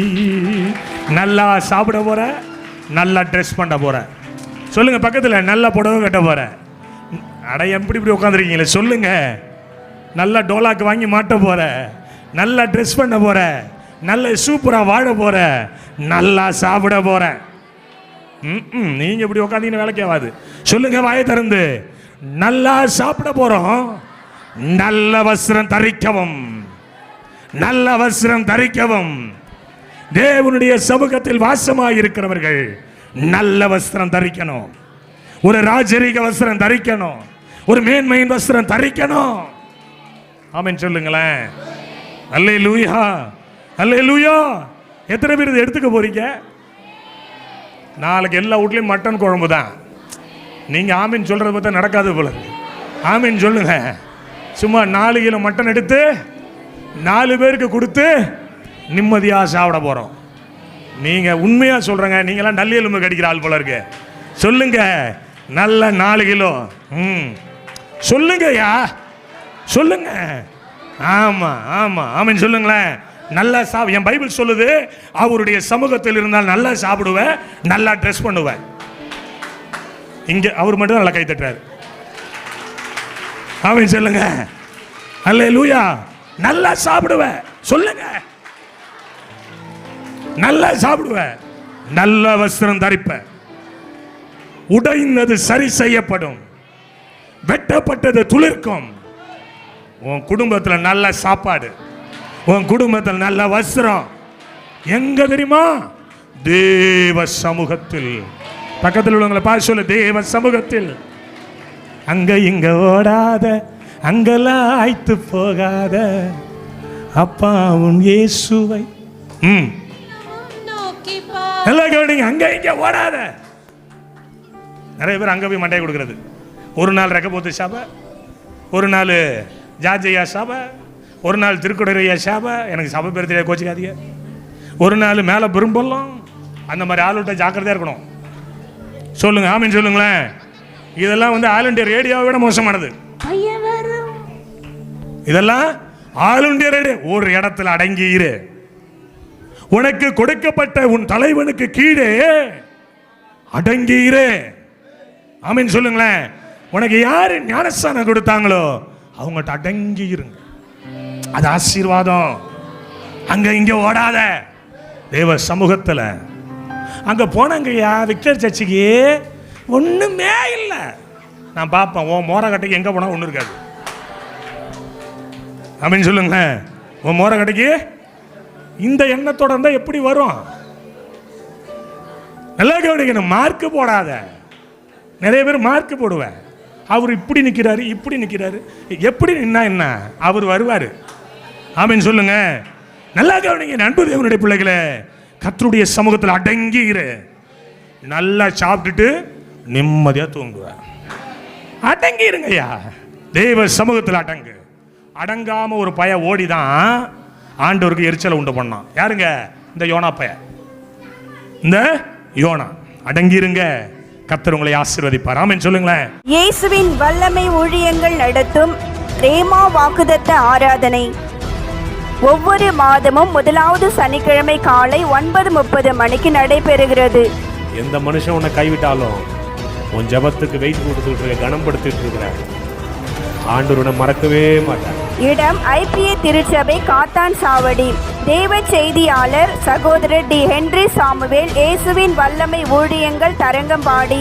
நல்லா சாப்பிட போற, நல்லா ட்ரெஸ் பண்ண போற. சொல்லுங்க பக்கத்தில், நல்ல புடவை கட்ட போற. அட எப்படி இப்படி உட்காந்துருக்கீங்களே, சொல்லுங்க. நல்லா டோலாக்கு வாங்கி மாட்ட போற, நல்லா ட்ரெஸ் பண்ண போற, நல்ல சூப்பரா வாழ போற, நல்லா சாப்பிட போற. நீங்க இப்படி உட்காந்தீங்கன்னா வேலைக்கு ஆகாது. சொல்லுங்க வாயை திறந்து, நல்லா சாப்பிட போறோம், நல்ல வஸ்திரம் தரிக்கவும், நல்ல வஸ்திரம் தரிக்கவும். தேவனுடைய சமூகத்தில் வாசமாய் இருக்கிறவர்கள் நல்ல வஸ்திரம் தரிக்கணும், ஒரு ராஜரீக வஸ்திரம் தரிக்கணும், ஒரு மேன்மையின் வஸ்திரம் தரிக்கணும். ஆமென் சொல்லுங்களேன். அல்லேலூயா, அல்லேலூயா. எத்தனை பேர் இதை எடுத்துக்க போறீங்க? நாளைக்கு எல்லா வீட்லயும் மட்டன் குழம்பு தான். நீங்க ஆமீன் சொல்றத பார்த்தா நடக்காது போல. ஆமீன் சொல்லுங்க. சும்மா 4 கிலோ மட்டன் எடுத்து 4 பேருக்கு கொடுத்து நிம்மதியா சாப்பிட போறோம். நீங்க உண்மையா சொல்றங்க, நீங்களாம் நல்ல எலும்பு கடிக்கிற ஆள் போல இருக்கு. சொல்லுங்க, நல்ல 4 கிலோ. சொல்லுங்கய்யா, சொல்லுங்க. ஆமா ஆமா ஆமீன் சொல்லுங்களேன். நல்லா என் பைபிள் சொல்லுது, அவருடைய சமூகத்தில் இருந்தால் நல்லா சாப்பிடுவேன், நல்லா ட்ரெஸ் பண்ணுவேன். இங்க அவர் மட்டும் நல்லா கை தட்டுறாரு. அவன் சொல்லுங்க அல்லேலூயா. நல்லா சாப்பிடுவேன் சொல்லுங்க. நல்லா சாப்பிடுவேன், நல்ல வஸ்திரம் தரிப்பேன், உடைந்தது சரி செய்யப்படும், வெட்டப்பட்டது துளிர்க்கும். உன் குடும்பத்தில் நல்ல சாப்பாடு, உன் குடும்பத்தில் நல்ல வஸ்திரம். எங்க தெரியுமா? தேவ சமூகத்தில். பக்கத்தில் உள்ளவங்களை பார்த்து சொல்லு, தேவ சமூகத்தில். அங்க இங்க ஓடாத, அங்கெல்லாம் ஆய்த்து போகாத அப்பா உன் இயேசுவை. எல்லாம் கவனிங்க, அங்க இங்க ஓடாத. நிறைய பேர் அங்க போய் மண்டையை கொடுக்கிறது. ஒரு நாள் ரெக்கப்போத்து சாப, ஒரு நாள் ஜாஜையா சாப, ஒரு நாள் திருக்குடரையா சாப. எனக்கு சபை பேர் தெரியாது, கோச்சிக்காதீங்க. ஒரு நாள் மேலே பெரும்பெல்லாம். அந்த மாதிரி ஆளுகிட்ட ஜாக்கிரதையா இருக்கணும். சொல்லுங்க ஆமீன் சொல்லுங்களேன். இதெல்லாம் வந்து ஆல் இண்டியா ரேடியோவை விட மோசமானது. இதெல்லாம் ஆல் இண்டியா ரேடியோ. ஒரு இடத்துல அடங்கி இரு. உனக்கு கொடுக்கப்பட்ட உன் தலைவனுக்கு கீழே அடங்கி இரு. ஆமீன் சொல்லுங்களேன். உனக்கு யாரு ஞானஸ்தானம் கொடுத்தாங்களோ அவங்ககிட்ட அடங்கி இருங்க. அது ஆசீர்வாதம். அங்க இங்க ஓடாத. தேவ சமூகத்தில் அங்க போனாங்கய்யா விக்டர் சர்ச்சுக்கு ஒண்ணுமே இல்லை. நான் பார்ப்பேன், உன் மோரக்கட்டைக்கு எங்க போனா ஒண்ணு இருக்காது. அப்படின்னு சொல்லுங்க. உன் மோரக்கட்டைக்கு இந்த எண்ணத்தோட இருந்தா எப்படி வரும்? நல்லா கவனிக்கணும். மார்க்கு போடாத. நிறைய பேர் மார்க்கு போடுவேன். அவர் இப்படி நிற்கிறாரு, இப்படி நிற்கிறாரு. எப்படி நின்னா என்ன? அவர் வருவார். ஆமீன் சொல்லுங்க. நல்லா கவனிங்க அன்பு தேவனுடைய பிள்ளைகளே. கர்த்தருடைய சமூகத்தில் அடங்கி இரு. நல்லா சாப்பிட்டுட்டு நிம்மதியா தூங்குவேன். அடங்கி இருங்கய்யா. தேவ சமூகத்தில் அடங்கு. அடங்காம ஒரு பய ஓடிதான் ஆண்டவருக்கு எரிச்சலை உண்டு பண்ணான். யாருங்க? இந்த யோனா பய. இந்த யோனா. அடங்கி இருங்க, கர்த்தர் உங்களை ஆசீர்வதிப்பார். ஆமென் சொல்லுங்களேன். இயேசுவின் வல்லமை ஊழியங்கள் நடத்தும் ரேமா வாக்குதத்த ஆராதனை ஒவ்வொரு மாதமும் முதலாவது சனிக்கிழமை காலை 9:30 மணிக்கு நடைபெறுகிறது. எந்த மனுஷன் உன்னை கைவிட்டாலும் உன் ஜபத்துக்கு வெயிட் கொடுத்துட்டு இருக்க, கனப்படுத்திட்டு இருக்கிற ஆண்டவர் உன்னை மறக்கவே மாட்டார். இடம் ஐபிஏ திருச்சபை காத்தான் சாவடி. தேவ செய்தியாளர் சகோதரர் டி ஹென்றி சாமுவேல். இயேசுவின் வல்லமை ஊழியங்கள் தரங்கம்பாடி.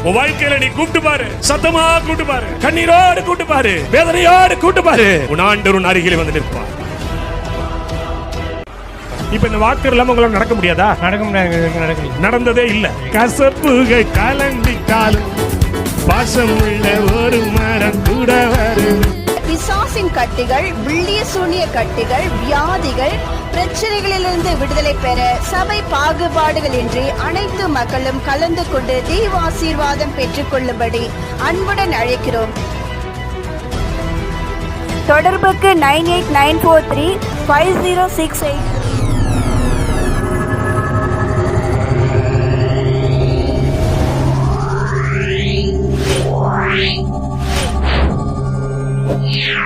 உன் வாழ்க்கையில நீ கூட்டு பாரு, சத்தமா கூட்டு பாரு, கண்ணீரோடு கூட்டு பாரு, வேதனையோடு கூட்டு பாரு. உன் ஆண்டவர் உன் அருகிலே வந்து நிற்பார். இப்ப இந்த வாக்கு இல்லாம உங்களால நடக்க முடியாதா? நடக்க முடியாது. நடந்ததே இல்ல. கசப்புகை கலந்திட்டாலும் பாசம் உள்ள ஒரு மரம் கூட வரும். பிசாசின் கட்டிகள், வில்லிய சூனிய கட்டிகள், வியாதிகள், பிரச்சனைகளிலிருந்து விடுதலை பெற சபை பாகுபாடுகள் இன்றி அனைத்து மக்களும் கலந்து கொண்டு தெய்வ ஆசீர்வாதம் பெற்றுக் கொள்ளும்படி அன்புடன் அழைக்கிறோம். தொடர்புக்கு 9894350683. Yeah.